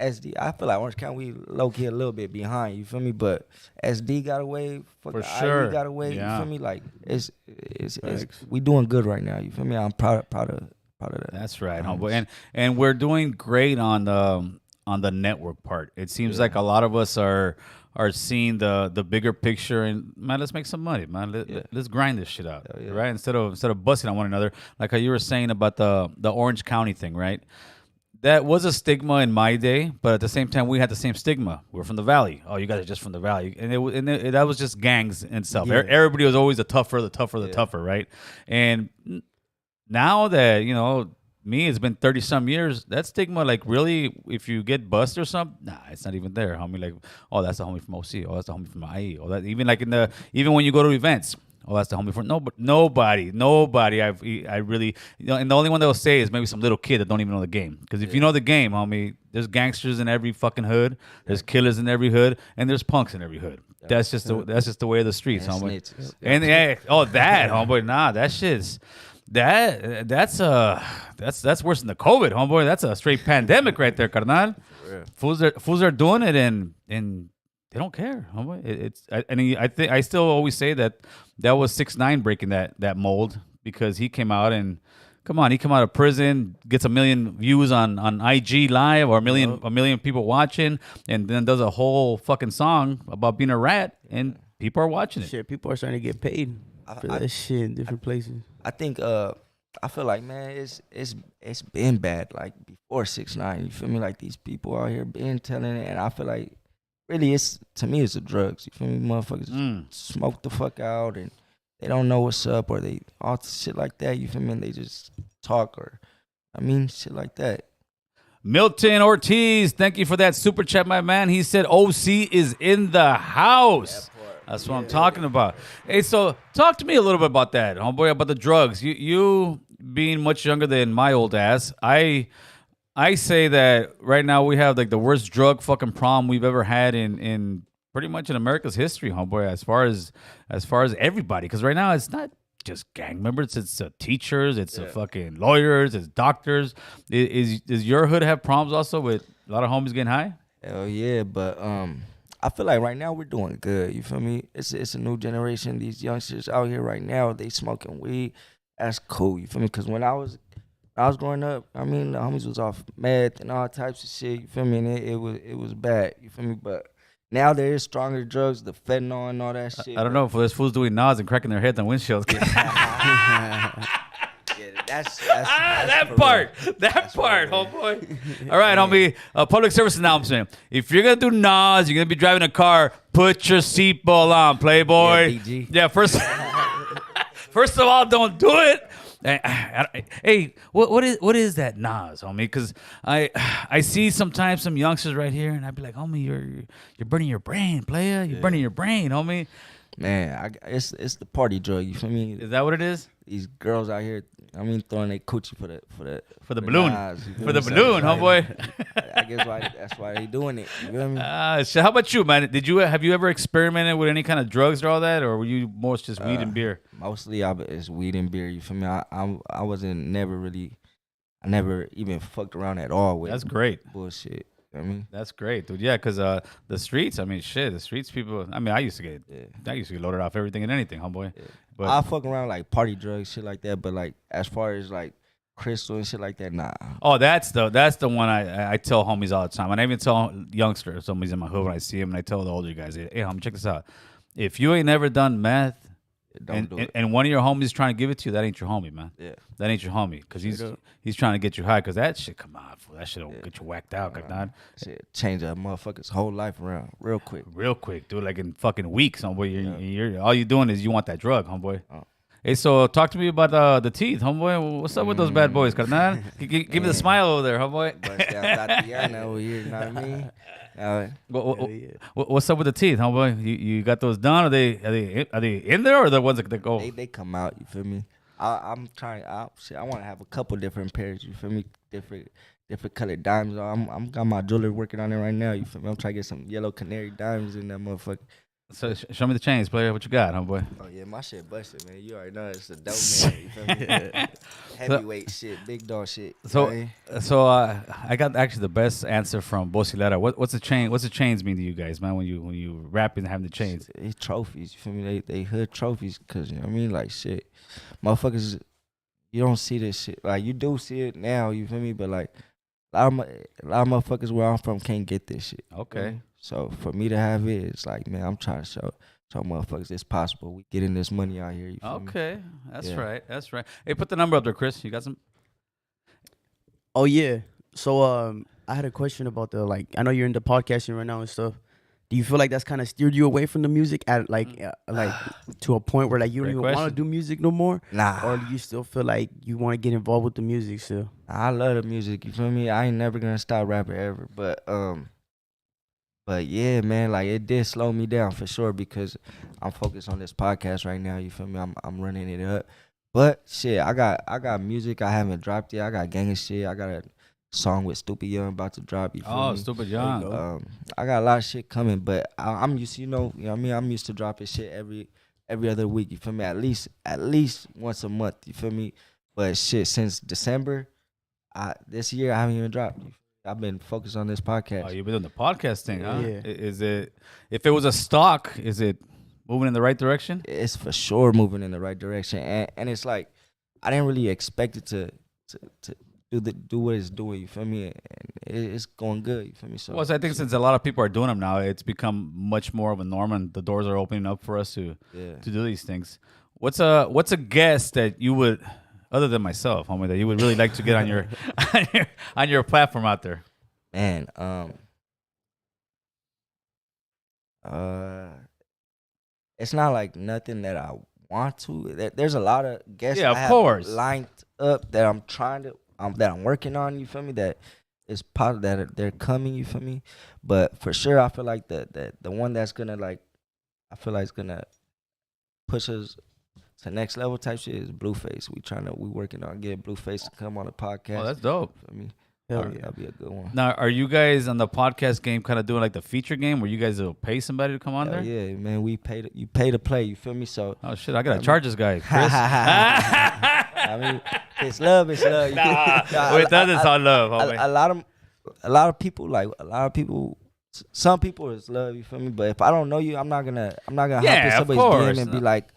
SD. I feel like Orange County we low key a little bit behind. You feel me? But SD got a wave. For IE sure. got a wave. Yeah. You feel me? Like it's we doing good right now. You feel me? I'm proud of that. That's right, homeboy. And we're doing great on the network part. It seems like a lot of us are seeing the bigger picture and man, let's make some money, man. Let's grind this shit out, right? Instead of busting on one another, like how you were saying about the Orange County thing, right? That was a stigma in my day, but at the same time, we had the same stigma. We're from the Valley. Oh, you guys are just from the Valley, and that was just gangs and stuff. Yeah. Everybody was always the tougher, right? And now that me, it's been 30 some years. That stigma, like, really, if you get bust or something, nah, it's not even there, homie. Like, oh, that's the homie from OC. Oh, that's the homie from IE. Oh, that even like even when you go to events, oh, that's the homie from nobody. I really, and the only one that will say is maybe some little kid that don't even know the game. Because if you know the game, homie, there's gangsters in every fucking hood. There's killers in every hood, and there's punks in every hood. That's just the way of the streets, And homie. snitches. And that, homeboy, nah, that shit's. That's worse than the COVID, homeboy. That's a straight pandemic right there, carnal. Fools are doing it and they don't care, homeboy. I still always say that was 6ix9ine breaking that mold because he came out and Come on, he come out of prison, gets 1 million views on IG Live, or a million people watching, and then does a whole fucking song about being a rat, and people are watching it. Shit, people are starting to get paid for that shit in different places. I think I feel like, man, it's been bad like before 6ix9ine. You feel me? Like these people out here been telling it, and I feel like really to me it's the drugs. You feel me? Motherfuckers smoke the fuck out and they don't know what's up, or they all shit like that. You feel me? And they just talk, or shit like that. Milton Ortiz, thank you for that super chat, my man. He said OC is in the house. That's what I'm talking about. Hey, so talk to me a little bit about that, homeboy, about the drugs. You being much younger than my old ass, I say that right now we have like the worst drug fucking problem we've ever had in pretty much in America's history, homeboy, as far as everybody. Because right now it's not just gang members, it's teachers, it's fucking lawyers, it's doctors. Is your hood have problems also with a lot of homies getting high? Hell yeah, but I feel like right now we're doing good. You feel me? It's a new generation. These youngsters out here right now, they smoking weed. That's cool. You feel me? Because when I was growing up, the homies was off meth and all types of shit. You feel me? And it was bad. You feel me? But now there is stronger drugs, the fentanyl and all that shit. I don't know if there's fools doing Nas and cracking their heads on windshields. That's that part, homeboy. All right, homie. Public service announcement. If you're gonna do Nas, you're gonna be driving a car. Put your seatbelt on, Playboy. Yeah, first of all, don't do it. Hey, what is that Nas, homie? Because I see sometimes some youngsters right here, and I'd be like, homie, you're burning your brain, player. You're burning your brain, homie. Man, it's the party drug. You feel me? Is that what it is? These girls out here, throwing their coochie for the balloon, Nas, for the balloon, homeboy. I guess that's why they doing it. You feel me? So how about you, man? Have you ever experimented with any kind of drugs or all that, or were you most just weed and beer? Mostly, it's weed and beer. You feel me? I wasn't I never even fucked around at all with. That's great. Bullshit. You know what I mean? That's great, dude. Yeah, because the streets, the streets people, I used to get loaded off everything and anything, homeboy. Yeah. But I fuck around like party drugs, shit like that. But like as far as like crystal and shit like that, nah. Oh, that's the one I tell homies all the time. And I even tell youngsters, somebody's in my hood when I see them, and I tell the older guys, hey, homie, check this out. If you ain't never done meth, Don't do it. And one of your homies trying to give it to you, that ain't your homie, man. Yeah. That ain't your homie. Because he's trying to get you high. Because that shit, come on, fool. That shit will get you whacked out. Shit, change that motherfucker's whole life around real quick. Real quick, dude. Like in fucking weeks, homeboy. You're all you're doing is you want that drug, homeboy. Oh. Hey, so talk to me about the teeth, homeboy. What's up with those bad boys, carnal? Give me the smile over there, homeboy. Bust down Tatiana over here, you know what I mean? What's up with the teeth, homeboy? You got those done? Are they in there, or the ones that go? They come out. You feel me? I'm trying. I want to have a couple different pairs. You feel me? Different colored diamonds. I'm got my jewelry working on it right now. You feel me? I'm trying to get some yellow canary diamonds in that motherfucker. So show me the chains, player. What you got, homeboy? Oh yeah, my shit busted, man. You already know it's a dope man. You feel me? Heavyweight shit, big dog shit. So I got actually the best answer from Bosilera. What's the chain? What's the chains mean to you guys, man? When you rapping and having the chains? It's trophies. You feel me? They hood trophies, cause you know what I mean. Like shit, motherfuckers. You don't see this shit. Like you do see it now. You feel me? But like a lot of motherfuckers where I'm from can't get this shit. Okay. So for me to have it, it's like, man, I'm trying to show motherfuckers it's possible. We getting this money out here. You feel me? That's right. That's right. Hey, put the number up there, Chris. You got some? Oh yeah. So I had a question about I know you're into podcasting right now and stuff. Do you feel like that's kind of steered you away from the music at like to a point where like you don't even want to do music no more? Nah. Or do you still feel like you want to get involved with the music still? I love the music. You feel me? I ain't never gonna stop rapping ever. But yeah, man, like it did slow me down for sure because I'm focused on this podcast right now. You feel me? I'm running it up. But shit, I got music I haven't dropped yet. I got gang of shit. I got a song with Stupid Young about to drop. You feel me? Stupid Young. I got a lot of shit coming, but I'm used to, you know what I mean? I'm used to dropping shit every other week. You feel me? At least once a month. You feel me? But shit, since December, this year I haven't even dropped. I've been focused on this podcast. Oh, you've been doing the podcast thing, huh? Yeah. Is it? If it was a stock, is it moving in the right direction? It's for sure moving in the right direction, and it's like I didn't really expect it to do what it's doing. You feel me? And it's going good. You feel me? So, Well, so I think since a lot of people are doing them now, it's become much more of a norm, and the doors are opening up for us to do these things. What's a guest that you would, other than myself, homie, that you would really like to get on your on your platform out there? Man, it's not like nothing that I want to. There's a lot of guests Yeah, I of have course. lined up that I'm trying to that I'm working on. You feel me? That is positive that they're coming. You feel me? But for sure, I feel like the one that's gonna like, I feel like it's gonna push us to the next level type shit is Blueface. We working on getting Blueface to come on the podcast. Oh, that's dope. You feel me? Hell That'll be a good one. Now, are you guys on the podcast game kind of doing like the feature game where you guys will pay somebody to come on there? Yeah, man. You pay to play. You feel me? So Oh shit, I gotta charge this guy, Chris. I mean, it's love. It's love. With us, it's all love, homie. A lot of people. Some people is love. You feel me? But if I don't know you, I'm not gonna hop Yeah, in of somebody's course. DM and be like,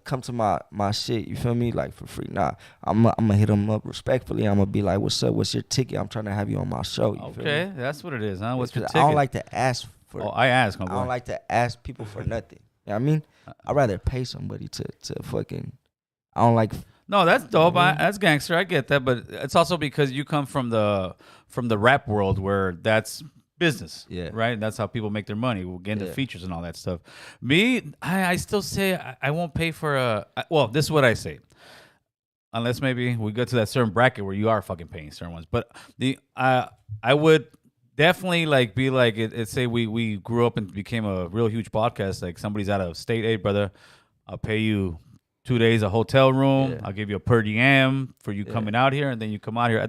come to my shit. You feel me? Like for free. Nah, I'm gonna hit them up respectfully. I'm gonna be like, what's up? What's your ticket? I'm trying to have you on my show. You feel Okay, me? that's what it is, huh? What's your 'Cause ticket? I don't like to ask for. Oh, I ask, my I boy. don't like to ask people for nothing. You know what I mean? I'd rather pay somebody to fucking. I don't like. No, that's dope. That's gangster. I get that, but it's also because you come from the rap world where that's business, Yeah. right? That's how people make their money. We'll get into Yeah. features and all that stuff. Me, I still say I won't pay for well, this is what I say. Unless maybe we go to that certain bracket where you are fucking paying certain ones. But I would definitely like be like it say we grew up and became a real huge podcast. Like somebody's out of state, hey brother, I'll pay you 2 days a hotel room. Yeah. I'll give you a per diem for you coming out here, and then you come out here.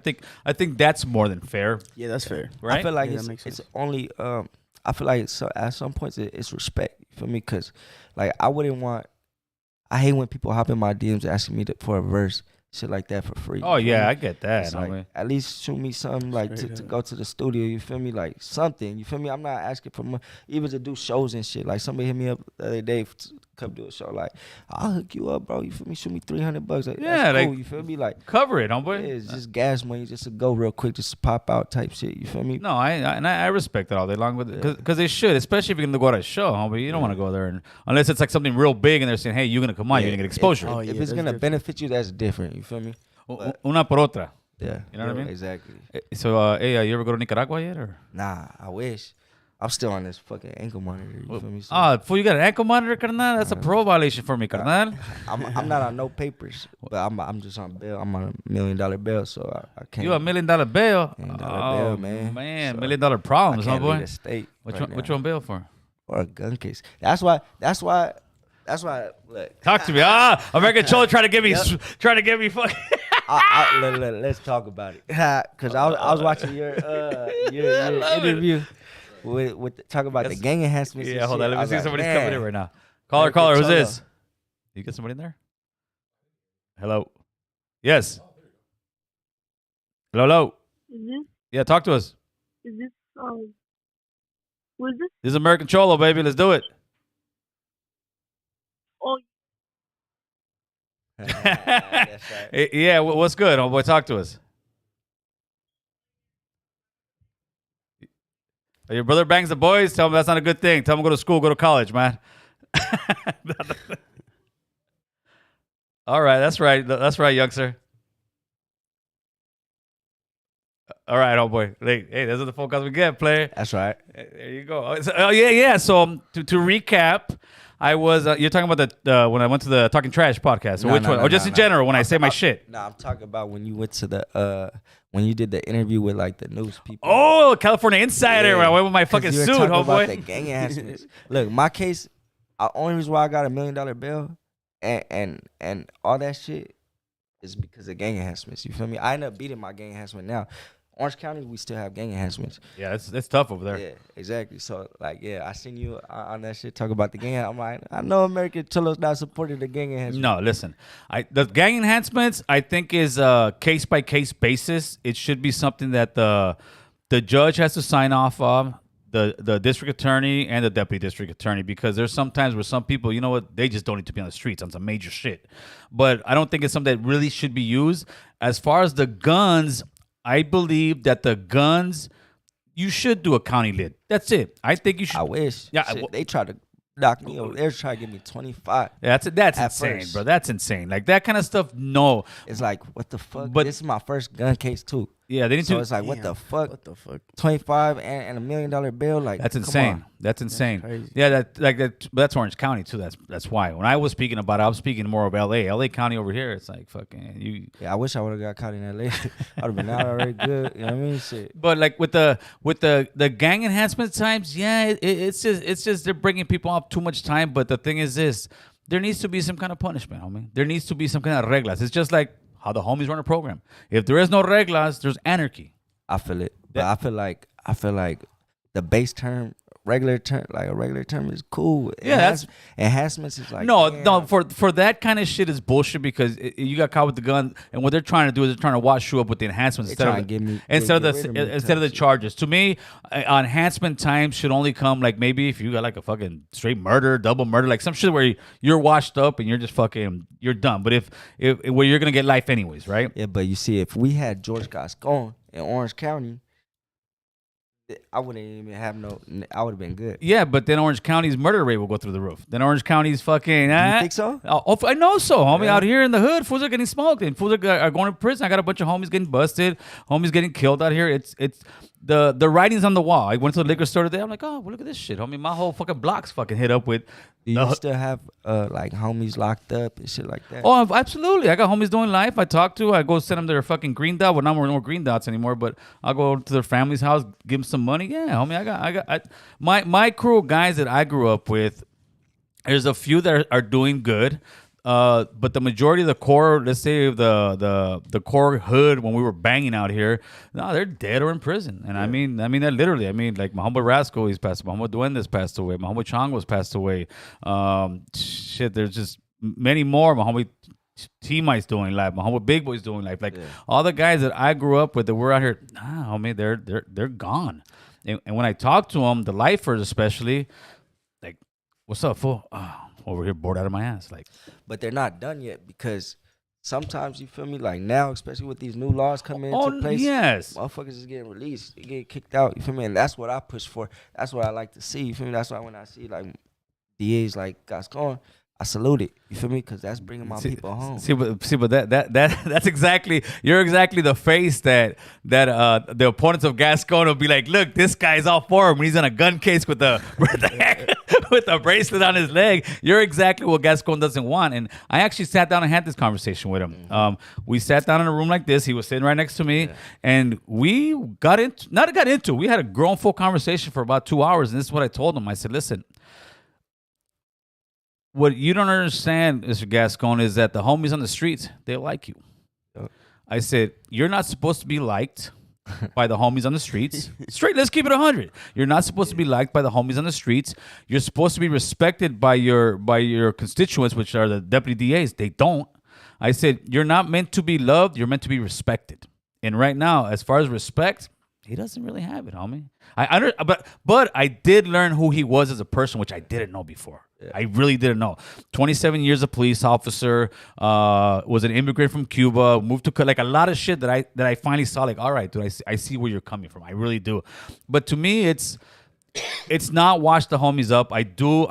I think that's more than fair, Yeah, that's fair. right? I feel like Yeah, that makes it's sense. only. I feel like at some points it's respect. You feel me? Because like I wouldn't want. I hate when people hop in my DMs asking me for a verse, shit like that for free. Oh you feel yeah, me? I get that. It's like, at least shoot me something like Straight to up. go to the studio. You feel me? Like something. You feel me? I'm not asking for money, even to do shows and shit. Like somebody hit me up the other day to come do a show. Like I'll hook you up, bro. You feel me? Shoot me $300. Like, Yeah, that's like- cool. You feel me? Like Cover it, homeboy. yeah, it's just gas money, just to go real quick, just to pop out type shit. You feel me? No, I respect that all day long with because they should, especially if you're gonna go to a show, homie. You don't want to go there unless it's like something real big and they're saying, hey, you're gonna come on, you're gonna get exposure. Oh, If yeah, it's that's gonna different. benefit you, that's different. You feel me? Una por otra. Yeah. You know what I mean? Exactly. So, hey, you ever go to Nicaragua yet, or? Nah, I wish. I'm still on this fucking ankle monitor. You feel me? So Fool, you got an ankle monitor, carnal? That's a parole violation for me, carnal. I'm not on no papers, but I'm just on bail. I'm on $1 million bail, so I can't. You a $1 million bail? $1 million bail, man. Man, So, $1 million I problems, huh, can't leave boy? the state. Which one bail for? Or a gun case. That's why. Look, Talk to me. American Cholo trying to get me fucking. let's talk about it. Cause I was watching your interview with talk about the gang enhancements. Yeah, and hold shit. on. Let I me was see if like, somebody's man. coming in right now. American Caller, who's Cholo. this? You get somebody in there? Hello. Yes. Hello. Is this Yeah, talk to us. who is this? This is American Cholo, baby. Let's do it. Oh, That's right. Yeah, what's good, homeboy? Talk to us. Your brother bangs the boys. Tell him that's not a good thing. Tell him go to school, go to college, man. All right, that's right. That's right, youngster. All right, homeboy. Hey, those are the phone calls we get, player. That's right. There you go. Oh yeah. So to recap, I was you're talking about the when I went to the Talking Trash podcast. So No, which no, one? no, Or just no, in no. general when I say my shit. Nah, I'm talking about when you went to the when you did the interview with like the news people. Oh, California Insider. Yeah. When I went with my 'Cause fucking you were suit, talking about the homeboy. gang enhancements. Look, my case, only reason why I got $1 million bail and all that shit is because of gang enhancements. You feel me? I ended up beating my gang enhancement now. Orange County, we still have gang enhancements. Yeah, it's tough over there. Yeah, exactly. So, like, yeah, I seen you on that shit talk about the gang. I'm like, I know American Cholo's not supporting the gang enhancement. No, listen. The gang enhancements I think is a case by case basis. It should be something that the judge has to sign off on. the district attorney and the deputy district attorney, because there's sometimes where some people, you know what, they just don't need to be on the streets on some major shit. But I don't think it's something that really should be used. As far as the guns, I believe that the guns, you should do a county lid. That's it. I think you should. I wish. Yeah, Shit, they tried to knock me over. They're trying to give me 25. That's insane, first. bro. That's insane. Like that kind of stuff. No. It's like, what the fuck? But- this is my first gun case too. Yeah, they need So to. it's like, what the fuck? What the fuck? 25 and $1 million bill. Like, That's come insane. on. That's insane. crazy. Yeah, but that's Orange County too. That's why. When I was speaking about it, I was speaking more of LA. LA County over here, it's like fucking you. Yeah, I wish I would have got caught in LA. I'd have been out already good. You know what I mean? Shit. But like with the gang enhancement times, yeah, it's just they're bringing people up too much time. But the thing is this, there needs to be some kind of punishment, homie. There needs to be some kind of reglas. It's just like how the homies run a program. If there is no reglas, there's anarchy. I feel it. But I feel like the base term, regular term, like a regular term is cool. Yeah, that's- enhancements is like No, damn. no, for that kind of shit is bullshit, because you got caught with the gun, and what they're trying to do is they're trying to wash you up with the enhancements They instead trying of to get me- instead get of rid the of me instead of the type shit. charges. To me, enhancement time should only come like maybe if you got like a fucking straight murder, double murder, like some shit where you're washed up and you're just fucking you're done. But if where you're gonna get life anyways, right? Yeah, but you see, if we had George Gascon in Orange County, I wouldn't even have no. I would have been good. Yeah, but then Orange County's murder rate will go through the roof. Then Orange County's fucking. You think so? Oh, I know so, homie. Yeah. Out here in the hood, fools are getting smoked and fools are going to prison. I got a bunch of homies getting busted, homies getting killed out here. It's the writing's on the wall. I went to the liquor store today. I'm like, oh, well, look at this shit, homie. My whole fucking block's fucking hit up with. Do you still have like homies locked up and shit like that? Oh, absolutely. I got homies doing life. I talk to. I go send them their fucking green dot. Well, not more green dots anymore, but I'll go to their family's house, give them some money. Yeah, homie. My crew of guys that I grew up with. There's a few that are doing good. But the majority of the core, let's say the core hood when we were banging out here, no, they're dead or in prison. And I mean that literally. I mean, like Muhammad Rascal, he's passed away. Muhammad Duendes passed away. Muhammad Chang was passed away. Shit, there's just many more. Muhammad T-Mite's doing life. Muhammad Big Boy's doing life. Like all the guys that I grew up with that were out here, homie, they're gone. And when I talk to them, the lifers especially, like, what's up, fool? Over here bored out of my ass. Like, But they're not done yet, because sometimes, you feel me, like now, especially with these new laws coming into place, yes. motherfuckers is getting released, they get kicked out, you feel me, and that's what I push for. That's what I like to see, you feel me. That's why when I see like DAs like Gascon, I salute it, you feel me, because that's bringing my people home. But that's exactly, you're exactly the face that the opponents of Gascon will be like, look, this guy's all for him when he's on a gun case with the with a bracelet on his leg. You're exactly what Gascon doesn't want. And I actually sat down and had this conversation with him. We sat down in a room like this. He was sitting right next to me, and we we had a grown full conversation for about 2 hours. And this is what I told him. I said, listen, what you don't understand, Mr. Gascon, is that the homies on the streets, they like you. Yep. I said, you're not supposed to be liked by the homies on the streets. Straight, let's keep it 100. You're not supposed to be liked by the homies on the streets. You're supposed to be respected by your constituents, which are the deputy DAs. They don't. I said, you're not meant to be loved. You're meant to be respected. And right now, as far as respect, he doesn't really have it, homie. But I did learn who he was as a person, which I didn't know before. Yeah. I really didn't know. 27 years a police officer, was an immigrant from Cuba, moved to like a lot of shit that I finally saw. Like, all right, dude, I see where you're coming from. I really do. But to me, it's not wash the homies up. I do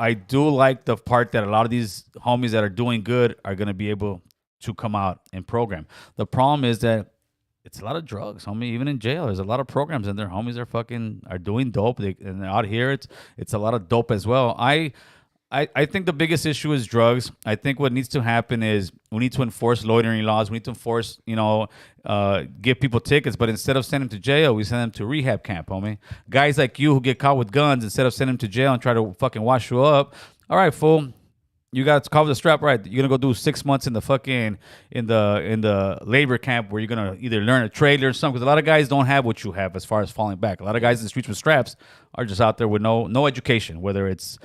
like the part that a lot of these homies that are doing good are gonna be able to come out and program. The problem is that it's a lot of drugs, homie. Even in jail, there's a lot of programs in there. Homies are doing dope. And out here, it's a lot of dope as well. I think the biggest issue is drugs. I think what needs to happen is we need to enforce loitering laws. We need to enforce, give people tickets. But instead of sending them to jail, we send them to rehab camp, homie. Guys like you who get caught with guns, instead of sending them to jail and try to fucking wash you up. All right, fool. You got to cover the strap, right? You're gonna go do 6 months in the fucking in the labor camp where you're gonna either learn a trade or something. Because a lot of guys don't have what you have as far as falling back. A lot of guys in the streets with straps are just out there with no education, whether it's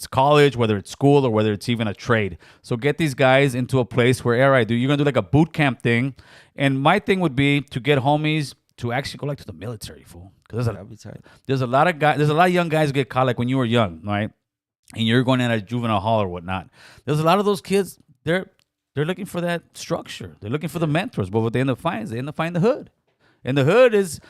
college, whether it's school, or whether it's even a trade. So get these guys into a place where, all right, dude, you're gonna do like a boot camp thing. And my thing would be to get homies to actually go like to the military, fool. Because That'd be tight. there's a lot of young guys who get caught like when you were young, right? And you're going in at a juvenile hall or whatnot. There's a lot of those kids. They're looking for that structure. They're looking for the mentors. But what they end up finding is they end up finding the hood. And the hood is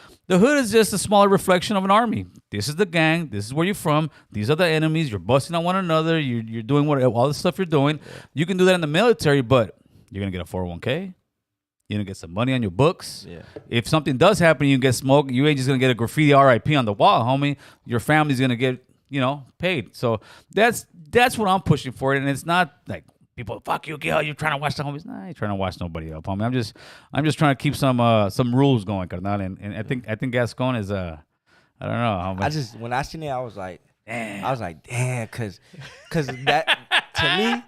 just a smaller reflection of an army. This is the gang. This is where you're from. These are the enemies. You're busting on one another. You're doing all the stuff you're doing. Yeah. You can do that in the military, but you're gonna get a 401k. You're gonna get some money on your books. Yeah. If something does happen, you get smoked. You ain't just gonna get a graffiti RIP on the wall, homie. Your family's gonna get paid. So that's what I'm pushing for. And it's not like people, fuck you, Gil, you're trying to watch the homies. Nah, I ain't trying to watch nobody up, homie. I'm just trying to keep some rules going, carnal. And I think Gascon is I don't know. When I seen it, I was like, damn, cause that to me,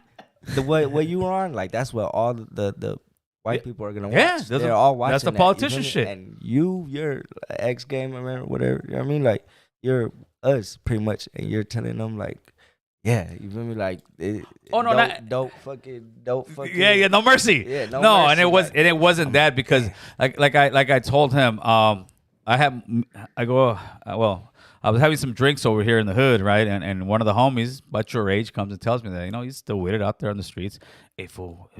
the way you were on, like that's what all the white people are gonna watch. Yeah, they're all watching. That's the politician shit. And you're an ex-gamer, whatever. You know what I mean? Like you're us pretty much, and you're telling them like, yeah, you feel me? Like, don't fucking. Yeah, no mercy. Yeah, no mercy. And it wasn't that because like I told him, I was having some drinks over here in the hood, right? And one of the homies, about your age, comes and tells me that, he's still with it out there on the streets. Hey, fool,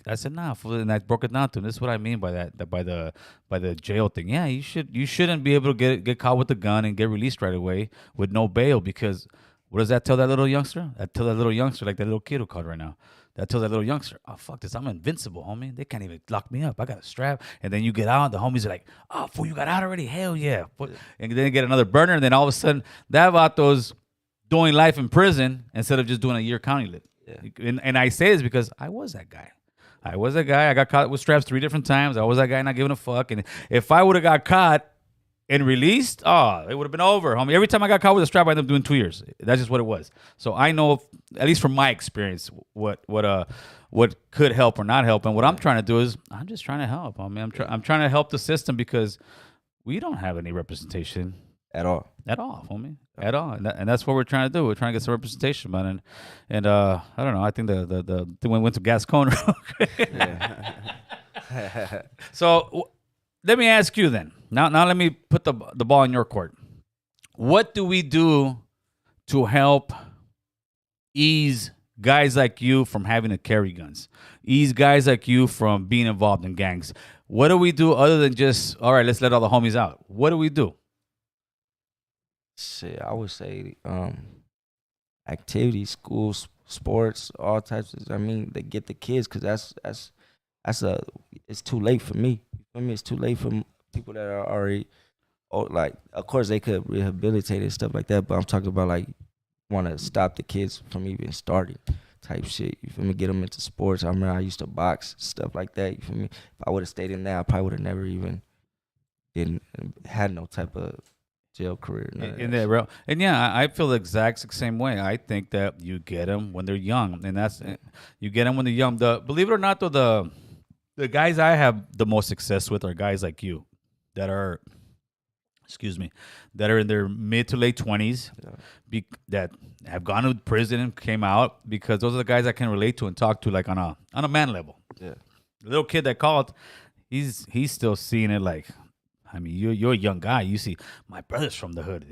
I said, nah, fool. And I broke it down to him. This is what I mean by that by the jail thing. Yeah, you shouldn't be able to get caught with a gun and get released right away with no bail, because what does that tell that little youngster? That tell that little youngster, like that little kid who called right now. That tells that little youngster, oh, fuck this, I'm invincible, homie. They can't even lock me up. I got a strap. And then you get out, the homies are like, oh, fool, you got out already? Hell yeah. And then you get another burner, and then all of a sudden, that vato's doing life in prison instead of just doing a year county lit. Yeah. And I say this because I was that guy. I got caught with straps 3 different times. I was that guy not giving a fuck. And if I would have got caught and released, it would have been over, homie. Every time I got caught with a strap, I ended up doing 2 years. That's just what it was. So I know, at least from my experience, what could help or not help. And what I'm trying to do is, I'm just trying to help. I mean, I'm trying to help the system because we don't have any representation at all, homie, at all. And that's what we're trying to do. We're trying to get some representation, man. And I don't know. I think the thing went to Gascon. So let me ask you then. Now let me put the ball in your court. What do we do to help ease guys like you from having to carry guns? Ease guys like you from being involved in gangs? What do we do other than just, all right, let's let all the homies out? What do we do? Shit, I would say activities, schools, sports, all types of, they get the kids, because it's too late for me. I mean, it's too late for people that are already, of course they could rehabilitate and stuff like that, but I'm talking about like want to stop the kids from even starting type shit. You feel me? Get them into sports. I remember I used to box, stuff like that. You feel me? If I would have stayed in there, I probably would have never even had no type of jail career. In there, bro. And yeah, I feel the exact same way. I think that you get them when they're young, and you get them when they're young. Believe it or not, though, the guys I have the most success with are guys like you that are in their mid to late 20s, that have gone to prison and came out, because those are the guys I can relate to and talk to like on a man level. Yeah. The little kid that called, he's still seeing it like, I mean, you're a young guy. You see, my brother's from the hood.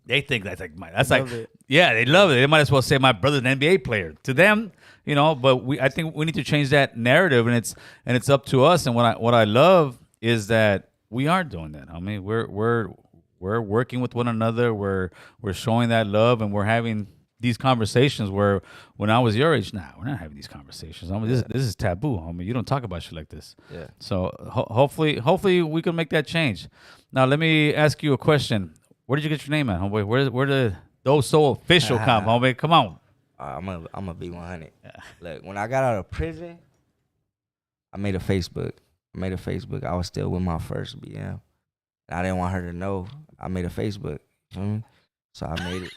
They think they love it. They might as well say my brother's an NBA player to them, But I think we need to change that narrative, and it's up to us. And what I love is that we are doing that. I mean, we're working with one another. We're showing that love, and we're having these conversations. Where when I was your age, we're not having these conversations. I mean, this is taboo. I mean, you don't talk about shit like this. Yeah. So hopefully we can make that change. Now let me ask you a question. Where did you get your name at, homeboy? Where did Doughsoofficial come, homie? Come on. I'm gonna be 100. Yeah. Look, when I got out of prison, I made a Facebook. I was still with my first BM. I didn't want her to know I made a Facebook. You feel me? So I made it.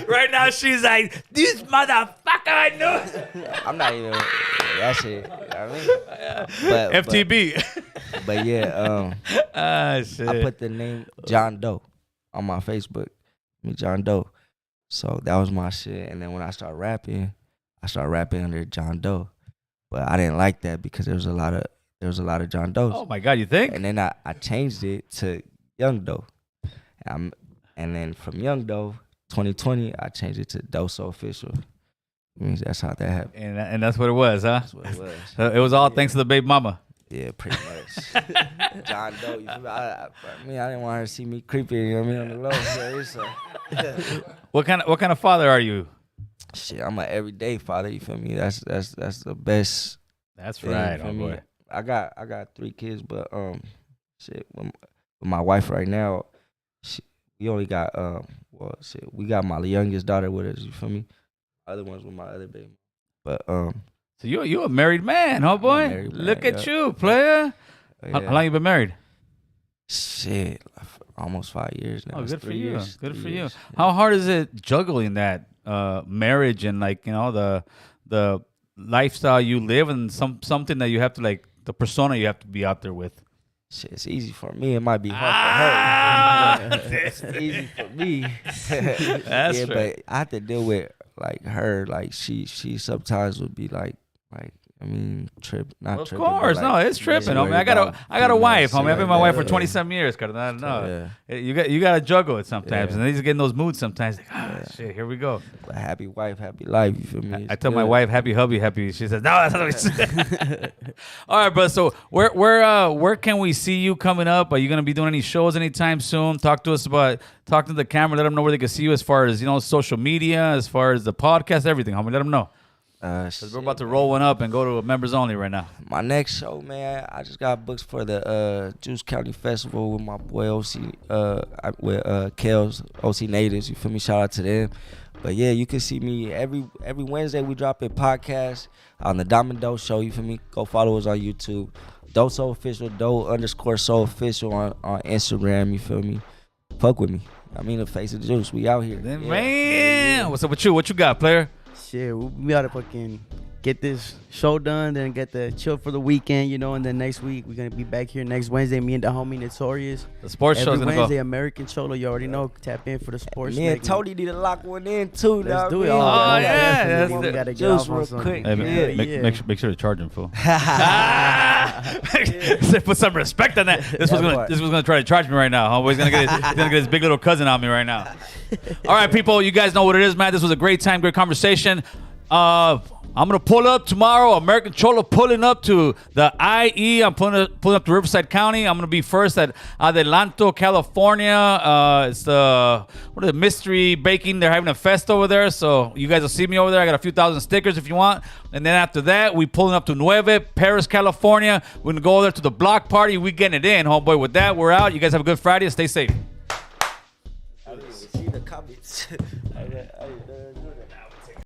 Right now she's like, this motherfucker, I knew. I'm not even that shit. I mean, FTB. But yeah, shit. I put the name John Doe on my Facebook. John Doe. So that was my shit. And then when I started rapping under John Doe. but I didn't like that because there was a lot of John Doe's. Oh my God, you think? And then I changed it to Young Doe. And then from Young Doe, 2020, I changed it to Doughsoofficial. I mean, that's how that happened. And that's what it was, huh? That's what it was. It was all thanks to the baby mama. Yeah, pretty much. John Doe, you feel me? I didn't want her to see me creepy, you know what I mean, on the low. So What kind of father are you? shit, I'm an everyday father, you feel me? That's the best. That's thing, right, you feel oh me? boy. I got 3 kids, but shit, with my wife right now, we only got we got my youngest daughter with us, you feel me? Other ones with my other baby. But So you a married man, huh, boy? married man, Look at yeah. you, player. yeah. How long you been married? Shit, almost 5 years now. Oh, It's good for 3 you. years, Good 3 for you. years. How hard is it juggling that marriage and like, you know, the lifestyle you live and something that you have to like the persona you have to be out there with? Shit, it's easy for me. It might be hard for her. That's It's easy for me. right. Yeah, but I have to deal with like her. Like she sometimes would be like I mean, not Of tripping. but, course, like, no, it's tripping, homie. worried I got about a wife, females, homie. I've been shit my like wife that, for yeah. 27 years, carnal. No, Yeah. you got to juggle it sometimes, Yeah. and then you get in those moods sometimes. Like, shit, here we go. But happy wife, happy life. You feel me? I It's tell my good. wife, happy hubby, happy. She says, no, that's not what we say. All right, bro. So where can we see you coming up? Are you gonna be doing any shows anytime soon? Talk to the camera. Let them know where they can see you as far as, you know, social media, as far as the podcast, everything, homie. Let them know. We're about to roll one up and go to members only right now. My next show, man, I just got books for the Juice County Festival with my boy OC, with Kels, OC Natives. You feel me? Shout out to them. But yeah, you can see me every Wednesday. We drop a podcast on the Diamond Doe Show. You feel me? Go follow us on YouTube. Doughsoofficial, Doe_Soul_Official on Instagram. You feel me? Fuck with me. I mean, the face of the juice. We out here. Then, Yeah. man, what's up with you? What you got, player? Shit, we gotta fucking get this show done, then get the chill for the weekend, you know, and then next week we're gonna be back here next Wednesday. Me and the homie Notorious. The sports show's Every gonna Wednesday, go. American Cholo. You already know. Tap in for the sports. Me and making- Tony need to lock one in too. Let's dog. do it. Man. Oh, yeah, definitely. that's We gotta get Juice off on real something. quick. Hey, Yeah, make sure to charge him, fool. Put some respect on that. This was gonna try to charge me right now. Homeboy's gonna get his big little cousin on me right now. All right, people, you guys know what it is, man. This was a great time, great conversation. I'm gonna pull up tomorrow. American Cholo pulling up to the IE. I'm pulling up to Riverside County. I'm gonna be first at Adelanto, California. It's the mystery baking. They're having a fest over there, so you guys will see me over there. I got a few thousand stickers if you want. And then after that, we pulling up to Nueve, Paris, California. We're gonna go over there to the block party. We getting it in, homeboy. With that, we're out. You guys have a good Friday. Stay safe. See the comments.